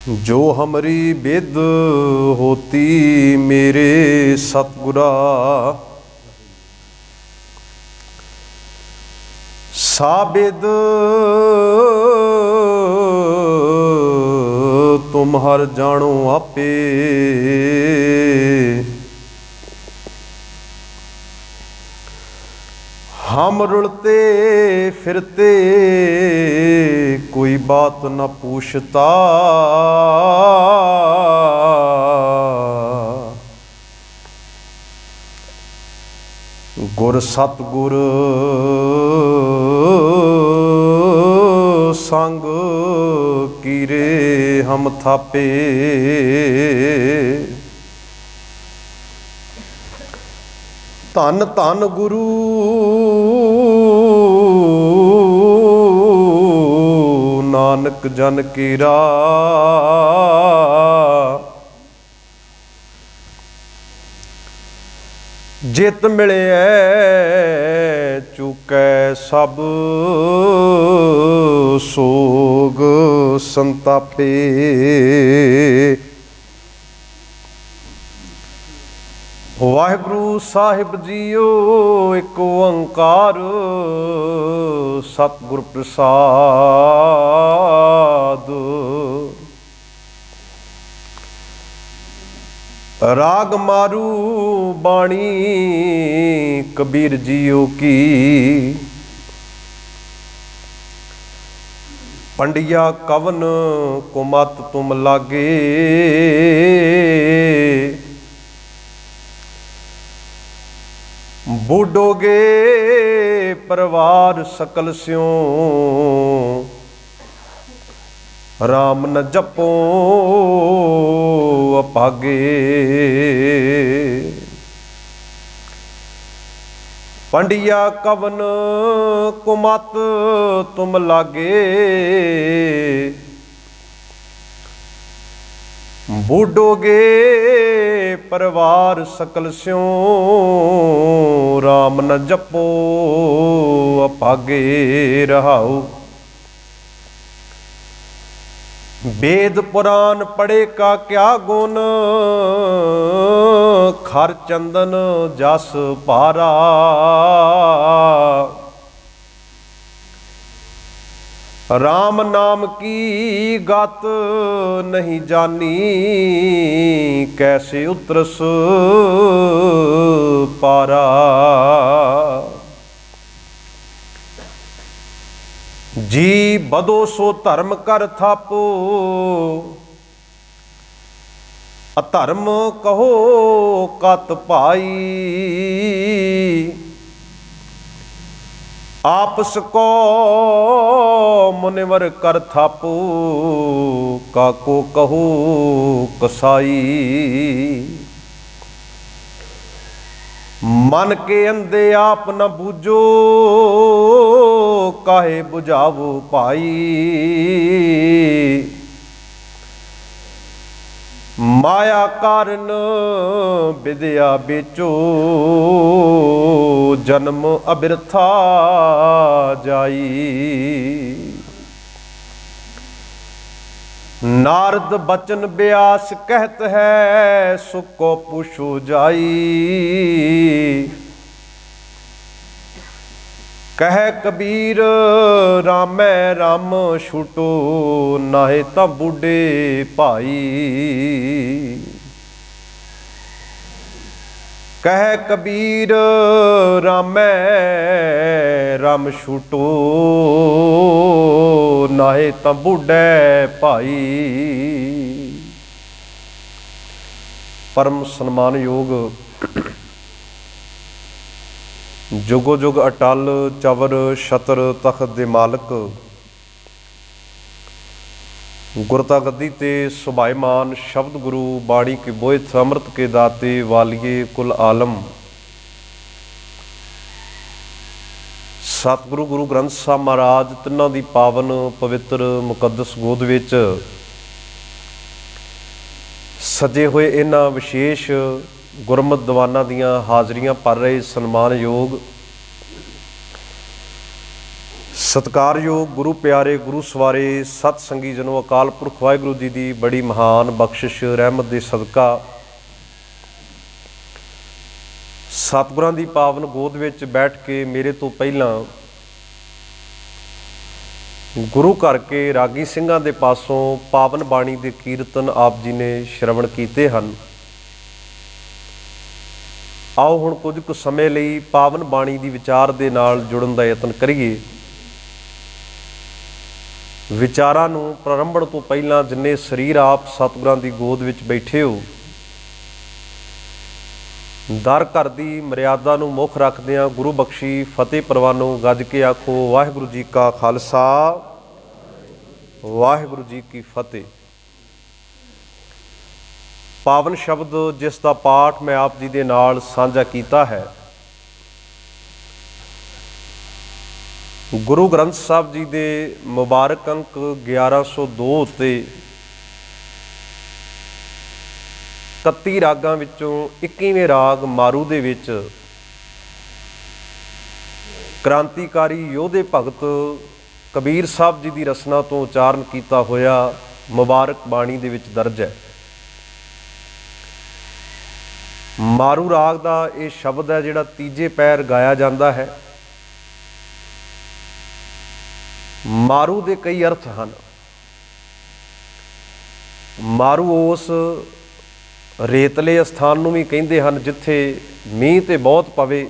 जो हमरी बिद होती मेरे सतगुरा, साबिद तुम हर जानो आपे। हम रुलते फिरते कोई बात न पूछता, गुर सतगुर संग कीरे हम थापे। धन धन गुरु नानक जन कीरा, जित मिले चुकै सब सोग संतापे। वाहिगुरु साहिब जीओ एक ओंकार, सतगुर प्रसाद। राग मारू बाणी कबीर जीओ की, पंडिया कवन को मत तुम लागे। बूढ़ोगे परिवार सकल स्यों, राम न जपो अभागे। पंडिया कवन को मत तुम लागे, बूढ़ोगे परिवार सकल स्यों, राम न जपो अभागे। रहाऊ वेद पुराण पढ़े का क्या गुण, खर चंदन जस पारा। राम नाम की गत नहीं जानी, कैसे उतरस पारा। जी बदो सो धर्म कर थापो, अधर्म कहो कत भाई। आपस को मुनिवर कर थापो, काको कहो कसाई। मन के अंधे आप न बूझो, काहे बुझावो भाई। माया कारण विद्या बेचो, जन्म अबिरथा जाई। नारद बचन व्यास कहत है, सुख को पूछो जाई। कह कबीर रामै राम छूटो, नाहे तां बूढ़े भाई। कह कबीर रामै राम छूटो, नाहे तां बूढ़े भाई। परम सन्मानयोग जुगो जुग अटल चवर छतर तख्त दे मालक, गुरता गद्दी ते सुभाईमान शब्द गुरु बाणी के बोहित अमृत के दाते वालिए कुल आलम। सतगुरु गुरु ग्रंथ साहब महाराज तिन्हां दी पावन पवित्र मुकद्दस गोद विच सजे हुए इन्हां विशेष गुरमत दीवाना दियां हाज़रियां भर रहे सन्मानयोग ਸਤਿਕਾਰਯੋਗ ਗੁਰੂ ਪਿਆਰੇ ਗੁਰੂ ਸਵਾਰੇ ਸਤ ਸੰਗੀ ਜਨੋ, ਅਕਾਲ ਪੁਰਖ ਵਾਹਿਗੁਰੂ ਜੀ ਦੀ ਬੜੀ ਮਹਾਨ ਬਖਸ਼ਿਸ਼ ਰਹਿਮਤ ਦੇ ਸਦਕਾ ਸਤਿਗੁਰਾਂ ਦੀ ਪਾਵਨ ਗੋਦ ਵਿੱਚ ਬੈਠ ਕੇ ਮੇਰੇ ਤੋਂ ਪਹਿਲਾਂ ਗੁਰੂ ਘਰ ਕੇ ਰਾਗੀ ਸਿੰਘਾਂ ਦੇ ਪਾਸੋਂ ਪਾਵਨ ਬਾਣੀ ਦੇ ਕੀਰਤਨ ਆਪ ਜੀ ਨੇ ਸ਼ਰਵਣ ਕੀਤੇ ਹਨ। ਆਓ ਹੁਣ ਕੁਝ ਕੁ ਸਮੇਂ ਲਈ ਪਾਵਨ ਬਾਣੀ ਦੀ ਵਿਚਾਰ ਦੇ ਨਾਲ ਜੁੜਨ ਦਾ ਯਤਨ ਕਰੀਏ। ਵਿਚਾਰਾਂ ਨੂੰ ਪ੍ਰਾਰੰਭਣ ਤੋਂ ਪਹਿਲਾਂ ਜਿੰਨੇ ਸਰੀਰ ਆਪ ਸਤਿਗੁਰਾਂ ਦੀ ਗੋਦ ਵਿੱਚ ਬੈਠੇ ਹੋ, ਦਰ ਘਰ ਦੀ ਮਰਿਆਦਾ ਨੂੰ ਮੁੱਖ ਰੱਖਦਿਆਂ ਗੁਰੂ ਬਖਸ਼ੀ ਫਤਿਹ ਪ੍ਰਵਾਨੋ ਗੱਜ ਕੇ ਆਖੋ ਵਾਹਿਗੁਰੂ ਜੀ ਕਾ ਖਾਲਸਾ ਵਾਹਿਗੁਰੂ ਜੀ ਕੀ ਫਤਿਹ। ਪਾਵਨ ਸ਼ਬਦ ਜਿਸ ਦਾ ਪਾਠ ਮੈਂ ਆਪ ਜੀ ਦੇ ਨਾਲ ਸਾਂਝਾ ਕੀਤਾ ਹੈ, ਗੁਰੂ ਗ੍ਰੰਥ ਸਾਹਿਬ ਜੀ ਦੇ ਮੁਬਾਰਕ ਅੰਕ 1102 ਉੱਤੇ 31 ਰਾਗਾਂ ਵਿੱਚੋਂ 21ਵੇਂ ਰਾਗ ਮਾਰੂ ਦੇ ਵਿੱਚ ਕ੍ਰਾਂਤੀਕਾਰੀ ਯੋਧੇ ਭਗਤ ਕਬੀਰ ਸਾਹਿਬ ਜੀ ਦੀ ਰਸਨਾ ਤੋਂ ਉਚਾਰਨ ਕੀਤਾ ਹੋਇਆ ਮੁਬਾਰਕ ਬਾਣੀ ਦੇ ਵਿੱਚ ਦਰਜ ਹੈ। ਮਾਰੂ ਰਾਗ ਦਾ ਇਹ ਸ਼ਬਦ ਹੈ ਜਿਹੜਾ ਤੀਜੇ ਪੈਰ ਗਾਇਆ ਜਾਂਦਾ ਹੈ। ਮਾਰੂ ਦੇ ਕਈ ਅਰਥ ਹਨ। ਮਾਰੂ ਉਸ ਰੇਤਲੇ ਸਥਾਨ ਨੂੰ ਵੀ ਕਹਿੰਦੇ ਹਨ ਜਿੱਥੇ ਮੀਂਹ ਤੇ ਬਹੁਤ ਪਵੇ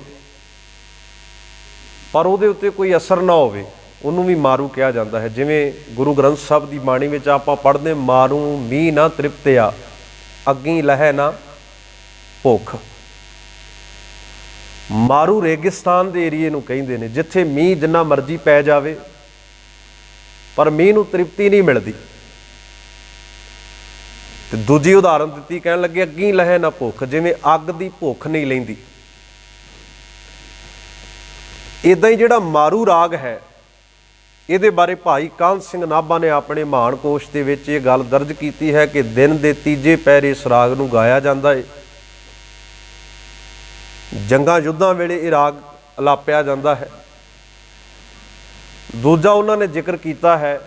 ਪਰ ਉਹਦੇ ਉੱਤੇ ਕੋਈ ਅਸਰ ਨਾ ਹੋਵੇ, ਉਹਨੂੰ ਵੀ ਮਾਰੂ ਕਿਹਾ ਜਾਂਦਾ ਹੈ। ਜਿਵੇਂ ਗੁਰੂ ਗ੍ਰੰਥ ਸਾਹਿਬ ਦੀ ਬਾਣੀ ਵਿੱਚ ਆਪਾਂ ਪੜ੍ਹਦੇ, ਮਾਰੂ ਮੀਂਹ ਨਾ ਤ੍ਰਿਪਤਿਆ, ਅੱਗੀ ਲਹੈ ਨਾ ਭੁੱਖ। ਮਾਰੂ ਰੇਗਿਸਤਾਨ ਦੇ ਏਰੀਏ ਨੂੰ ਕਹਿੰਦੇ ਨੇ, ਜਿੱਥੇ ਮੀਂਹ ਜਿੰਨਾ ਮਰਜ਼ੀ ਪੈ ਜਾਵੇ ਪਰ ਮੀਂਹ ਨੂੰ ਤ੍ਰਿਪਤੀ ਨਹੀਂ ਮਿਲਦੀ। ਤੇ ਦੂਜੀ ਉਦਾਹਰਨ ਦਿੱਤੀ, ਕਹਿਣ ਲੱਗੇ ਅੱਗੀ ਲਹੈ ਨਾ ਭੁੱਖ, ਜਿਵੇਂ ਅੱਗ ਦੀ ਭੁੱਖ ਨਹੀਂ ਲੈਂਦੀ। ਇੱਦਾਂ ਹੀ ਜਿਹੜਾ ਮਾਰੂ ਰਾਗ ਹੈ, ਇਹਦੇ ਬਾਰੇ ਭਾਈ ਕਾਹਨ ਸਿੰਘ ਨਾਭਾ ਨੇ ਆਪਣੇ ਮਹਾਨ ਕੋਸ਼ ਦੇ ਵਿੱਚ ਇਹ ਗੱਲ ਦਰਜ ਕੀਤੀ ਹੈ ਕਿ ਦਿਨ ਦੇ ਤੀਜੇ ਪਹਿਰ ਇਸ ਰਾਗ ਨੂੰ ਗਾਇਆ ਜਾਂਦਾ ਹੈ। ਜੰਗਾਂ ਯੁੱਧਾਂ ਵੇਲੇ ਇਹ ਰਾਗ ਅਲਾਪਿਆ ਜਾਂਦਾ ਹੈ। ਦੂਜਾ ਉਹਨਾਂ ਨੇ ਜ਼ਿਕਰ ਕੀਤਾ ਹੈ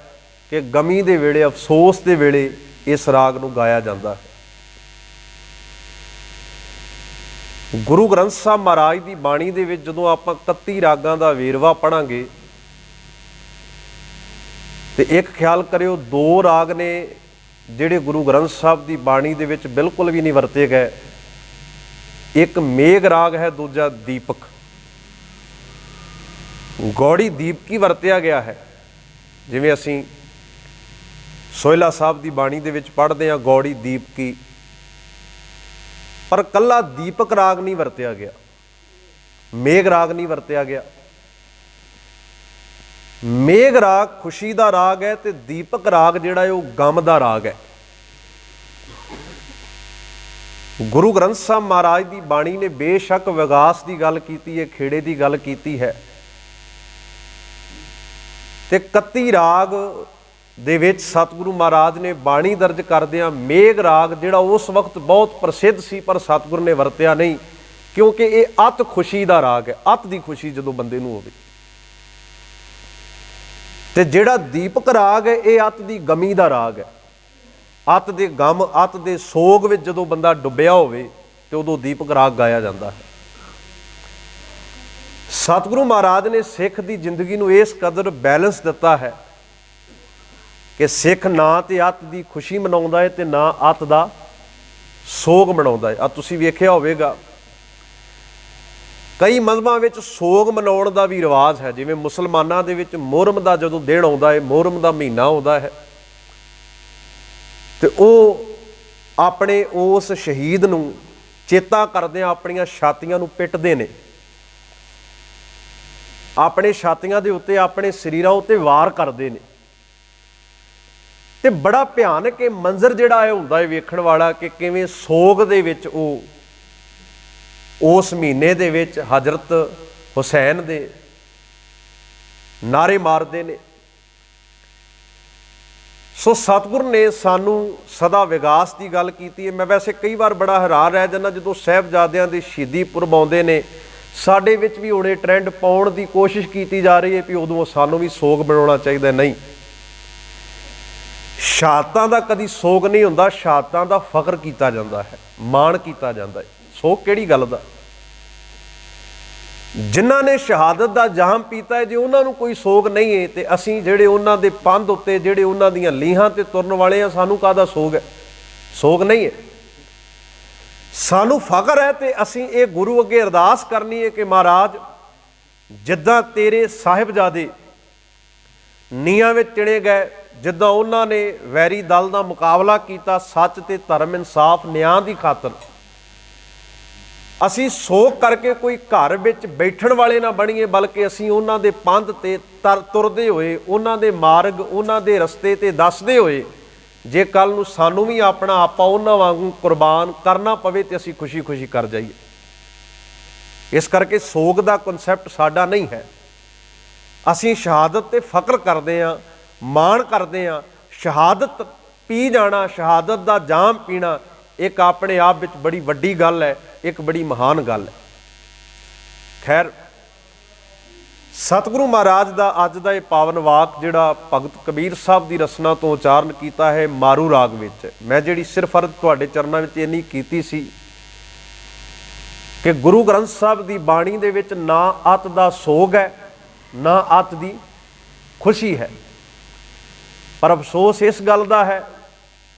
ਕਿ ਗਮੀ ਦੇ ਵੇਲੇ, ਅਫਸੋਸ ਦੇ ਵੇਲੇ ਇਸ ਰਾਗ ਨੂੰ ਗਾਇਆ ਜਾਂਦਾ ਹੈ। ਗੁਰੂ ਗ੍ਰੰਥ ਸਾਹਿਬ ਮਹਾਰਾਜ ਦੀ ਬਾਣੀ ਦੇ ਵਿੱਚ ਜਦੋਂ ਆਪਾਂ 31 ਰਾਗਾਂ ਦਾ ਵੇਰਵਾ ਪੜ੍ਹਾਂਗੇ ਤੇ ਇੱਕ ਖਿਆਲ ਕਰਿਓ, 2 ਰਾਗ ਨੇ ਜਿਹੜੇ ਗੁਰੂ ਗ੍ਰੰਥ ਸਾਹਿਬ ਦੀ ਬਾਣੀ ਦੇ ਵਿੱਚ ਬਿਲਕੁਲ ਵੀ ਨਹੀਂ ਵਰਤੇ ਗਏ। ਇੱਕ ਮੇਘ ਰਾਗ ਹੈ, ਦੂਜਾ ਦੀਪਕ। ਗੌੜੀ ਦੀਪਕੀ ਵਰਤਿਆ ਗਿਆ ਹੈ। ਜਿਵੇਂ ਅਸੀਂ ਸੋਹਿਲਾ ਸਾਹਿਬ ਦੀ ਬਾਣੀ ਦੇ ਵਿੱਚ ਪੜ੍ਹਦੇ ਹਾਂ ਗੌੜੀ ਦੀਪਕੀ, ਪਰ ਕੱਲਾ ਦੀਪਕ ਰਾਗ ਨਹੀਂ ਵਰਤਿਆ ਗਿਆ, ਮੇਘ ਰਾਗ ਨਹੀਂ ਵਰਤਿਆ ਗਿਆ। ਮੇਘ ਰਾਗ ਖੁਸ਼ੀ ਦਾ ਰਾਗ ਹੈ ਤੇ ਦੀਪਕ ਰਾਗ ਜਿਹੜਾ ਹੈ ਉਹ ਗਮ ਦਾ ਰਾਗ ਹੈ। ਗੁਰੂ ਗ੍ਰੰਥ ਸਾਹਿਬ ਮਹਾਰਾਜ ਦੀ ਬਾਣੀ ਨੇ ਬੇਸ਼ੱਕ ਵਿਗਾਸ ਦੀ ਗੱਲ ਕੀਤੀ ਹੈ, ਖੇੜੇ ਦੀ ਗੱਲ ਕੀਤੀ ਹੈ, ਤੇ 31 ਰਾਗ ਦੇ ਵਿੱਚ ਸਤਿਗੁਰੂ ਮਹਾਰਾਜ ਨੇ ਬਾਣੀ ਦਰਜ ਕਰਦਿਆਂ ਮੇਘ ਰਾਗ ਜਿਹੜਾ ਉਸ ਵਕਤ ਬਹੁਤ ਪ੍ਰਸਿੱਧ ਸੀ ਪਰ ਸਤਿਗੁਰੂ ਨੇ ਵਰਤਿਆ ਨਹੀਂ, ਕਿਉਂਕਿ ਇਹ ਅਤ ਖੁਸ਼ੀ ਦਾ ਰਾਗ ਹੈ। ਅਤ ਦੀ ਖੁਸ਼ੀ ਜਦੋਂ ਬੰਦੇ ਨੂੰ ਹੋਵੇ। ਤੇ ਜਿਹੜਾ ਦੀਪਕ ਰਾਗ ਹੈ ਇਹ ਅਤ ਦੀ ਗਮੀ ਦਾ ਰਾਗ ਹੈ। ਅਤ ਦੇ ਗਮ, ਅਤ ਦੇ ਸੋਗ ਵਿੱਚ ਜਦੋਂ ਬੰਦਾ ਡੁੱਬਿਆ ਹੋਵੇ ਤੇ ਉਦੋਂ ਦੀਪਕ ਰਾਗ ਗਾਇਆ ਜਾਂਦਾ ਹੈ। ਸਤਿਗੁਰੂ ਮਹਾਰਾਜ ਨੇ ਸਿੱਖ ਦੀ ਜ਼ਿੰਦਗੀ ਨੂੰ ਇਸ ਕਦਰ ਬੈਲੈਂਸ ਦਿੱਤਾ ਹੈ ਕਿ ਸਿੱਖ ਨਾ ਤੇ ਅਤ ਦੀ ਖੁਸ਼ੀ ਮਨਾਉਂਦਾ ਹੈ ਤੇ ਨਾ ਅਤ ਦਾ ਸੋਗ ਮਨਾਉਂਦਾ ਹੈ। ਆ ਤੁਸੀਂ ਵੇਖਿਆ ਹੋਵੇਗਾ ਕਈ ਮਜ਼ਹਬਾਂ ਵਿੱਚ ਸੋਗ ਮਨਾਉਣ ਦਾ ਵੀ ਰਿਵਾਜ਼ ਹੈ। ਜਿਵੇਂ ਮੁਸਲਮਾਨਾਂ ਦੇ ਵਿੱਚ ਮੁਹਰਮ ਦਾ ਜਦੋਂ ਦਿਨ ਆਉਂਦਾ ਹੈ, ਮੁਹਰਮ ਦਾ ਮਹੀਨਾ ਆਉਂਦਾ ਹੈ, ਤੇ ਉਹ ਆਪਣੇ ਉਸ ਸ਼ਹੀਦ ਨੂੰ ਚੇਤਾ ਕਰਦਿਆਂ ਆਪਣੀਆਂ ਛਾਤੀਆਂ ਨੂੰ ਪਿੱਟਦੇ ਨੇ, ਆਪਣੇ ਛਾਤੀਆਂ ਦੇ ਉੱਤੇ, ਆਪਣੇ ਸਰੀਰਾਂ ਉੱਤੇ ਵਾਰ ਕਰਦੇ ਨੇ। ਤੇ ਬੜਾ ਭਿਆਨਕ ਇਹ ਮੰਜ਼ਰ ਜਿਹੜਾ ਹੈ ਹੁੰਦਾ ਹੈ ਵੇਖਣ ਵਾਲਾ, ਕਿ ਕਿਵੇਂ ਸੋਗ ਦੇ ਵਿੱਚ ਉਹ ਉਸ ਮਹੀਨੇ ਦੇ ਵਿੱਚ ਹਜ਼ਰਤ ਹੁਸੈਨ ਦੇ ਨਾਰੇ ਮਾਰਦੇ ਨੇ। ਸੋ ਸਤਿਗੁਰੂ ਨੇ ਸਾਨੂੰ ਸਦਾ ਵਿਗਾਸ ਦੀ ਗੱਲ ਕੀਤੀ ਹੈ। ਮੈਂ ਵੈਸੇ ਕਈ ਵਾਰ ਬੜਾ ਹੈਰਾਨ ਰਹਿ ਜਾਂਦਾ ਜਦੋਂ ਸਾਹਿਬਜ਼ਾਦਿਆਂ ਦੇ ਸ਼ਹੀਦੀ ਪੁਰਬ ਆਉਂਦੇ ਨੇ ਸਾਡੇ ਵਿੱਚ ਵੀ ਹੁਣ ਇਹ ਟ੍ਰੈਂਡ ਪਾਉਣ ਦੀ ਕੋਸ਼ਿਸ਼ ਕੀਤੀ ਜਾ ਰਹੀ ਹੈ ਵੀ ਉਦੋਂ ਸਾਨੂੰ ਵੀ ਸੋਗ ਬਣਾਉਣਾ ਚਾਹੀਦਾ। ਨਹੀਂ, ਸ਼ਹਾਦਤਾਂ ਦਾ ਕਦੀ ਸੋਗ ਨਹੀਂ ਹੁੰਦਾ, ਸ਼ਹਾਦਤਾਂ ਦਾ ਫਖਰ ਕੀਤਾ ਜਾਂਦਾ ਹੈ, ਮਾਣ ਕੀਤਾ ਜਾਂਦਾ ਹੈ। ਸੋਗ ਕਿਹੜੀ ਗੱਲ ਦਾ? ਜਿਨ੍ਹਾਂ ਨੇ ਸ਼ਹਾਦਤ ਦਾ ਜਾਮ ਪੀਤਾ ਹੈ, ਜੇ ਉਹਨਾਂ ਨੂੰ ਕੋਈ ਸੋਗ ਨਹੀਂ ਹੈ ਤੇ ਅਸੀਂ ਜਿਹੜੇ ਉਹਨਾਂ ਦੇ ਪੰਧ ਉੱਤੇ, ਜਿਹੜੇ ਉਹਨਾਂ ਦੀਆਂ ਲੀਹਾਂ ਤੇ ਤੁਰਨ ਵਾਲੇ ਆ, ਸਾਨੂੰ ਕਾਹਦਾ ਸੋਗ ਹੈ? ਸੋਗ ਨਹੀਂ ਹੈ। ਸਾਨੂੰ ਫਖਰ ਹੈ ਤੇ ਅਸੀਂ ਇਹ ਗੁਰੂ ਅੱਗੇ ਅਰਦਾਸ ਕਰਨੀ ਹੈ ਕਿ ਮਹਾਰਾਜ, ਜਿੱਦਾਂ ਤੇਰੇ ਸਾਹਿਬਜ਼ਾਦੇ ਨੀਹਾਂ ਵਿੱਚ ਚਿਣੇ ਗਏ, ਜਿੱਦਾਂ ਉਹਨਾਂ ਨੇ ਵੈਰੀ ਦਲ ਦਾ ਮੁਕਾਬਲਾ ਕੀਤਾ ਸੱਚ ਤੇ ਧਰਮ, ਇਨਸਾਫ, ਨਿਆਂ ਦੀ ਖਾਤਰ, ਅਸੀਂ ਸੋਗ ਕਰਕੇ ਕੋਈ ਘਰ ਵਿੱਚ ਬੈਠਣ ਵਾਲੇ ਨਾ ਬਣੀਏ, ਬਲਕਿ ਅਸੀਂ ਉਹਨਾਂ ਦੇ ਪੰਧ ਤੇ ਤੁਰਦੇ ਹੋਏ, ਉਹਨਾਂ ਦੇ ਮਾਰਗ, ਉਹਨਾਂ ਦੇ ਰਸਤੇ ਤੇ ਦੱਸਦੇ ਹੋਏ, ਜੇ ਕੱਲ੍ਹ ਨੂੰ ਸਾਨੂੰ ਵੀ ਆਪਣਾ ਆਪਾ ਉਹਨਾਂ ਵਾਂਗੂ ਕੁਰਬਾਨ ਕਰਨਾ ਪਵੇ ਤੇ ਅਸੀਂ ਖੁਸ਼ੀ ਖੁਸ਼ੀ ਕਰ ਜਾਈਏ। ਇਸ ਕਰਕੇ ਸੋਗ ਦਾ ਕਨਸੈਪਟ ਸਾਡਾ ਨਹੀਂ ਹੈ। ਅਸੀਂ ਸ਼ਹਾਦਤ ਤੇ ਫਖਰ ਕਰਦੇ ਹਾਂ, ਮਾਣ ਕਰਦੇ ਹਾਂ। ਸ਼ਹਾਦਤ ਪੀ ਜਾਣਾ, ਸ਼ਹਾਦਤ ਦਾ ਜਾਮ ਪੀਣਾ ਇੱਕ ਆਪਣੇ ਆਪ ਵਿੱਚ ਬੜੀ ਵੱਡੀ ਗੱਲ ਹੈ, ਇੱਕ ਬੜੀ ਮਹਾਨ ਗੱਲ ਹੈ। ਖੈਰ, ਸਤਿਗੁਰੂ ਮਹਾਰਾਜ ਦਾ ਅੱਜ ਦਾ ਇਹ ਪਾਵਨ ਵਾਕ ਜਿਹੜਾ ਭਗਤ ਕਬੀਰ ਸਾਹਿਬ ਦੀ ਰਸਨਾ ਤੋਂ ਉਚਾਰਨ ਕੀਤਾ ਹੈ ਮਾਰੂ ਰਾਗ ਵਿੱਚ, ਮੈਂ ਜਿਹੜੀ ਸਿਰਫ ਅਰਜ਼ ਤੁਹਾਡੇ ਚਰਨਾਂ ਵਿੱਚ ਇੰਨੀ ਕੀਤੀ ਸੀ ਕਿ ਗੁਰੂ ਗ੍ਰੰਥ ਸਾਹਿਬ ਦੀ ਬਾਣੀ ਦੇ ਵਿੱਚ ਨਾ ਅੱਤ ਦਾ ਸੋਗ ਹੈ, ਨਾ ਅੱਤ ਦੀ ਖੁਸ਼ੀ ਹੈ। ਪਰ ਅਫਸੋਸ ਇਸ ਗੱਲ ਦਾ ਹੈ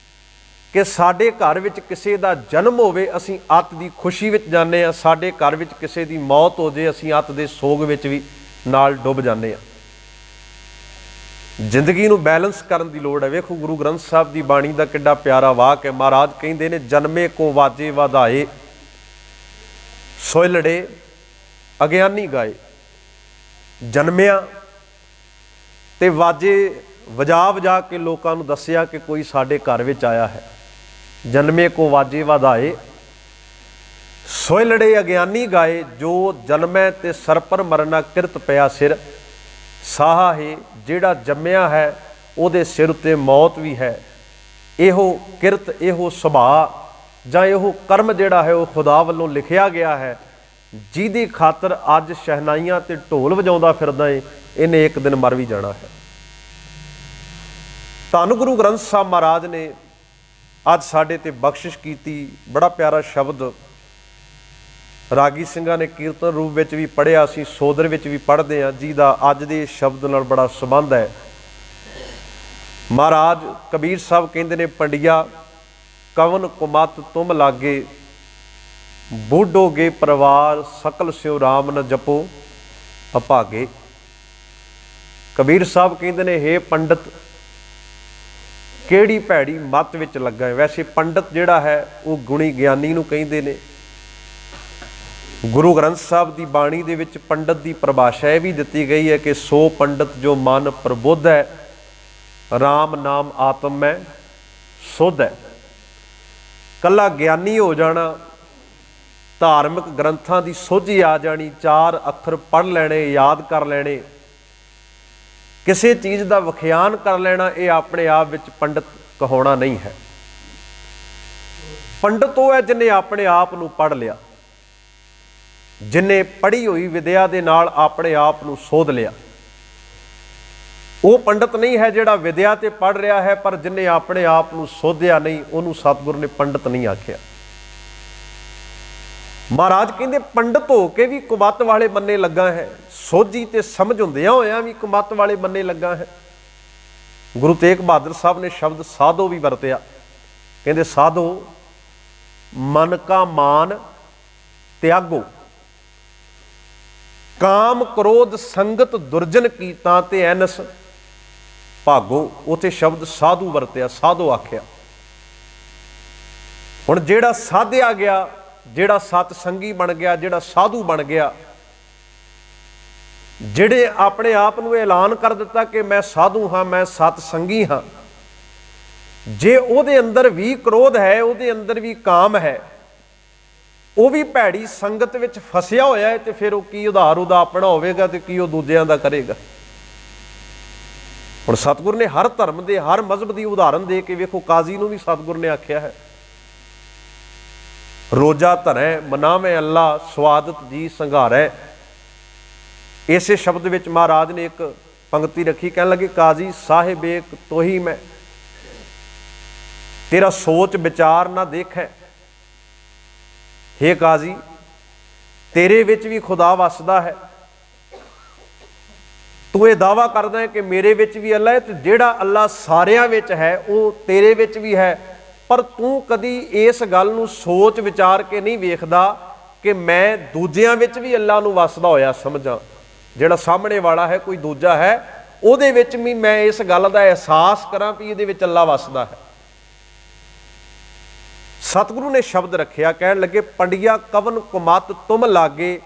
ਕਿ ਸਾਡੇ ਘਰ ਵਿੱਚ ਕਿਸੇ ਦਾ ਜਨਮ ਹੋਵੇ, ਅਸੀਂ ਅੱਤ ਦੀ ਖੁਸ਼ੀ ਵਿੱਚ ਜਾਂਦੇ ਹਾਂ। ਸਾਡੇ ਘਰ ਵਿੱਚ ਕਿਸੇ ਦੀ ਮੌਤ ਹੋ ਜੇ, ਅਸੀਂ ਅੱਤ ਦੇ ਸੋਗ ਵਿੱਚ ਵੀ ਨਾਲ ਡੁੱਬ ਜਾਂਦੇ ਹਾਂ। ਜ਼ਿੰਦਗੀ ਨੂੰ ਬੈਲੈਂਸ ਕਰਨ ਦੀ ਲੋੜ ਹੈ। ਵੇਖੋ ਗੁਰੂ ਗ੍ਰੰਥ ਸਾਹਿਬ ਦੀ ਬਾਣੀ ਦਾ ਕਿੱਡਾ ਪਿਆਰਾ ਵਾਕ ਹੈ। ਮਹਾਰਾਜ ਕਹਿੰਦੇ ਨੇ, ਜਨਮੇ ਕੋ ਵਾਜੇ ਵਧਾਏ, ਸੋਇਲੜੇ ਅਗਿਆਨੀ ਗਾਏ। ਜਨਮਿਆ ਤੇ ਵਾਜੇ ਵਜਾ ਵਜਾ ਕੇ ਲੋਕਾਂ ਨੂੰ ਦੱਸਿਆ ਕਿ ਕੋਈ ਸਾਡੇ ਘਰ ਵਿੱਚ ਆਇਆ ਹੈ। ਜਨਮੇ ਕੋ ਵਾਜੇ ਵਧਾਏ, ਸੋਇਲੜੇ ਅਗਿਆਨੀ ਗਾਏ। ਜੋ ਜਨਮੈ ਤੇ ਸਰ ਪਰ ਮਰਨਾ, ਕਿਰਤ ਪਿਆ ਸਿਰ ਸਾਹਾ ਹੈ। ਜਿਹੜਾ ਜੰਮਿਆ ਹੈ ਉਹਦੇ ਸਿਰ ਉੱਤੇ ਮੌਤ ਵੀ ਹੈ। ਇਹੋ ਕਿਰਤ, ਇਹੋ ਸੁਭਾਅ ਜਾਂ ਇਹੋ ਕਰਮ ਜਿਹੜਾ ਹੈ ਉਹ ਖੁਦਾ ਵੱਲੋਂ ਲਿਖਿਆ ਗਿਆ ਹੈ। ਜਿਹਦੀ ਖਾਤਰ ਅੱਜ ਸ਼ਹਿਨਾਈਆਂ ਤੇ ਢੋਲ ਵਜਾਉਂਦਾ ਫਿਰਦਾ ਏ, ਇਹਨੇ ਇੱਕ ਦਿਨ ਮਰ ਵੀ ਜਾਣਾ ਹੈ। ਧੰਨ ਗੁਰੂ ਗ੍ਰੰਥ ਸਾਹਿਬ ਮਹਾਰਾਜ ਨੇ ਅੱਜ ਸਾਡੇ ਤੇ ਬਖਸ਼ਿਸ਼ ਕੀਤੀ। ਬੜਾ ਪਿਆਰਾ ਸ਼ਬਦ ਰਾਗੀ ਸਿੰਘਾਂ ਨੇ ਕੀਰਤਨ ਰੂਪ ਵਿੱਚ ਵੀ ਪੜ੍ਹਿਆ, ਅਸੀਂ ਸੋਦਰ ਵਿੱਚ ਵੀ ਪੜ੍ਹਦੇ ਹਾਂ, ਜਿਹਦਾ ਅੱਜ ਦੇ ਸ਼ਬਦ ਨਾਲ ਬੜਾ ਸੰਬੰਧ ਹੈ। ਮਹਾਰਾਜ ਕਬੀਰ ਸਾਹਿਬ ਕਹਿੰਦੇ ਨੇ, ਪੰਡਿਆ ਕਵਨ ਕੁਮਤ ਤੁਮ ਲਾਗੇ, ਬੂਢੋਗੇ ਪਰਿਵਾਰ ਸਕਲ ਸਿਉ ਰਾਮ ਨ ਜਪੋ ਅਭਾਗੇ। ਕਬੀਰ ਸਾਹਿਬ ਕਹਿੰਦੇ ਨੇ, ਹੇ ਪੰਡਤ, ਕਿਹੜੀ ਭੈੜੀ ਮੱਤ ਵਿੱਚ ਲੱਗਾ ਹੈ। ਵੈਸੇ ਪੰਡਤ ਜਿਹੜਾ ਹੈ ਉਹ ਗੁਣੀ ਗਿਆਨੀ ਨੂੰ ਕਹਿੰਦੇ ਨੇ। ਗੁਰੂ ਗ੍ਰੰਥ ਸਾਹਿਬ ਦੀ ਬਾਣੀ ਦੇ ਵਿੱਚ ਪੰਡਤ ਦੀ ਪਰਿਭਾਸ਼ਾ ਇਹ ਵੀ ਦਿੱਤੀ ਗਈ ਹੈ ਕਿ ਸੋ ਪੰਡਤ ਜੋ ਮਨ ਪ੍ਰਬੁੱਧ ਹੈ, ਰਾਮ ਨਾਮ ਆਤਮ ਮੈਂ ਸੁਧ ਹੈ। ਕੱਲਾ ਗਿਆਨੀ ਹੋ ਜਾਣਾ, ਧਾਰਮਿਕ ਗ੍ਰੰਥਾਂ ਦੀ ਸੋਝੀ ਆ ਜਾਣੀ, 4 ਅੱਖਰ ਪੜ੍ਹ ਲੈਣੇ, ਯਾਦ ਕਰ ਲੈਣੇ, ਕਿਸੇ ਚੀਜ਼ ਦਾ ਵਿਖਿਆਨ ਕਰ ਲੈਣਾ, ਇਹ ਆਪਣੇ ਆਪ ਵਿੱਚ ਪੰਡਤ ਕਹਾਉਣਾ ਨਹੀਂ ਹੈ। ਪੰਡਤ ਉਹ ਹੈ ਜਿਹਨੇ ਆਪਣੇ ਆਪ ਨੂੰ ਪੜ੍ਹ ਲਿਆ, ਜਿਹਨੇ ਪੜ੍ਹੀ ਹੋਈ ਵਿਦਿਆ ਦੇ ਨਾਲ ਆਪਣੇ ਆਪ ਨੂੰ ਸੋਧ ਲਿਆ। ਉਹ ਪੰਡਤ ਨਹੀਂ ਹੈ ਜਿਹੜਾ ਵਿਦਿਆ ਤੇ ਪੜ੍ਹ ਰਿਹਾ ਹੈ ਪਰ ਜਿਹਨੇ ਆਪਣੇ ਆਪ ਨੂੰ ਸੋਧਿਆ ਨਹੀਂ, ਉਹਨੂੰ ਸਤਿਗੁਰ ਨੇ ਪੰਡਤ ਨਹੀਂ ਆਖਿਆ। ਮਹਾਰਾਜ ਕਹਿੰਦੇ, ਪੰਡਤ ਹੋ ਕੇ ਵੀ ਕੁਮੱਤ ਵਾਲੇ ਬੰਨੇ ਲੱਗਾ ਹੈ, ਸੋਝੀ ਤੇ ਸਮਝ ਹੁੰਦਿਆਂ ਹੋਇਆਂ ਵੀ ਕੁਮੱਤ ਵਾਲੇ ਬੰਨੇ ਲੱਗਾ ਹੈ। ਗੁਰੂ ਤੇਗ ਬਹਾਦਰ ਸਾਹਿਬ ਨੇ ਸ਼ਬਦ ਸਾਧੋ ਵੀ ਵਰਤਿਆ। ਕਹਿੰਦੇ, ਸਾਧੋ ਮਨ ਕਾ ਮਾਨ ਤਿਆਗੋ, ਕਾਮ ਕ੍ਰੋਧ ਸੰਗਤ ਦੁਰਜਨ ਕੀਤਾ ਤੇ ਐਨਸ ਭਾਗੋ। ਉੱਥੇ ਸ਼ਬਦ ਸਾਧੂ ਵਰਤਿਆ, ਸਾਧੋ ਆਖਿਆ। ਹੁਣ ਜਿਹੜਾ ਸਾਧਿਆ ਗਿਆ, ਜਿਹੜਾ ਸਤ ਸੰਗੀ ਬਣ ਗਿਆ, ਜਿਹੜਾ ਸਾਧੂ ਬਣ ਗਿਆ, ਜਿਹੜੇ ਆਪਣੇ ਆਪ ਨੂੰ ਐਲਾਨ ਕਰ ਦਿੱਤਾ ਕਿ ਮੈਂ ਸਾਧੂ ਹਾਂ, ਮੈਂ ਸਤ ਸੰਗੀ ਹਾਂ, ਜੇ ਉਹਦੇ ਅੰਦਰ ਵੀ ਕ੍ਰੋਧ ਹੈ, ਉਹਦੇ ਅੰਦਰ ਵੀ ਕਾਮ ਹੈ, ਉਹ ਵੀ ਭੈੜੀ ਸੰਗਤ ਵਿੱਚ ਫਸਿਆ ਹੋਇਆ ਹੈ, ਤੇ ਫਿਰ ਉਹ ਕੀ ਉਧਾਰ ਉਹਦਾ ਆਪਣਾ ਹੋਵੇਗਾ ਤੇ ਕੀ ਉਹ ਦੂਜਿਆਂ ਦਾ ਕਰੇਗਾ। ਹੁਣ ਸਤਿਗੁਰ ਨੇ ਹਰ ਧਰਮ ਦੇ, ਹਰ ਮਜ਼ਹਬ ਦੀ ਉਦਾਹਰਨ ਦੇ ਕੇ ਵੇਖੋ, ਕਾਜ਼ੀ ਨੂੰ ਵੀ ਸਤਿਗੁਰ ਨੇ ਆਖਿਆ ਹੈ, ਰੋਜਾ ਧਰੈ ਮਨਾਵੇਂ ਅੱਲਾ ਸਵਾਦਤ ਜੀ ਸੰਘਾਰੈ। ਇਸੇ ਸ਼ਬਦ ਵਿੱਚ ਮਹਾਰਾਜ ਨੇ ਇੱਕ ਪੰਕਤੀ ਰੱਖੀ, ਕਹਿਣ ਲੱਗੇ ਕਾਜ਼ੀ ਸਾਹਿਬ ਏਕ ਤੋਹੀ ਮੈਂ, ਤੇਰਾ ਸੋਚ ਵਿਚਾਰ ਨਾ ਦੇਖੈ। ਹੇ ਕਾਜ਼ੀ, ਤੇਰੇ ਵਿੱਚ ਵੀ ਖੁਦਾ ਵਸਦਾ ਹੈ। ਤੂੰ ਇਹ ਦਾਅਵਾ ਕਰਦਾ ਹੈ ਕਿ ਮੇਰੇ ਵਿੱਚ ਵੀ ਅੱਲਾ ਹੈ, ਤੇ ਜਿਹੜਾ ਅੱਲਾ ਸਾਰਿਆਂ ਵਿੱਚ ਹੈ ਉਹ ਤੇਰੇ ਵਿੱਚ ਵੀ ਹੈ, ਪਰ ਤੂੰ ਕਦੀ ਇਸ ਗੱਲ ਨੂੰ ਸੋਚ ਵਿਚਾਰ ਕੇ ਨਹੀਂ ਵੇਖਦਾ ਕਿ ਮੈਂ ਦੂਜਿਆਂ ਵਿੱਚ ਵੀ ਅੱਲਾ ਨੂੰ ਵਸਦਾ ਹੋਇਆ ਸਮਝਾਂ। ਜਿਹੜਾ ਸਾਹਮਣੇ ਵਾਲਾ ਹੈ ਕੋਈ ਦੂਜਾ ਹੈ, ਉਹਦੇ ਵਿੱਚ ਵੀ ਮੈਂ ਇਸ ਗੱਲ ਦਾ ਅਹਿਸਾਸ ਕਰਾਂ ਵੀ ਇਹਦੇ ਵਿੱਚ ਅੱਲਾ ਵਸਦਾ ਹੈ। ਸਤਿਗੁਰੂ ਨੇ ਸ਼ਬਦ ਰੱਖਿਆ, ਕਹਿਣ ਲੱਗੇ ਪੰਡਿਆ ਕਵਨ ਕੁਮਤ ਤੁਮ ਲਾਗੇ।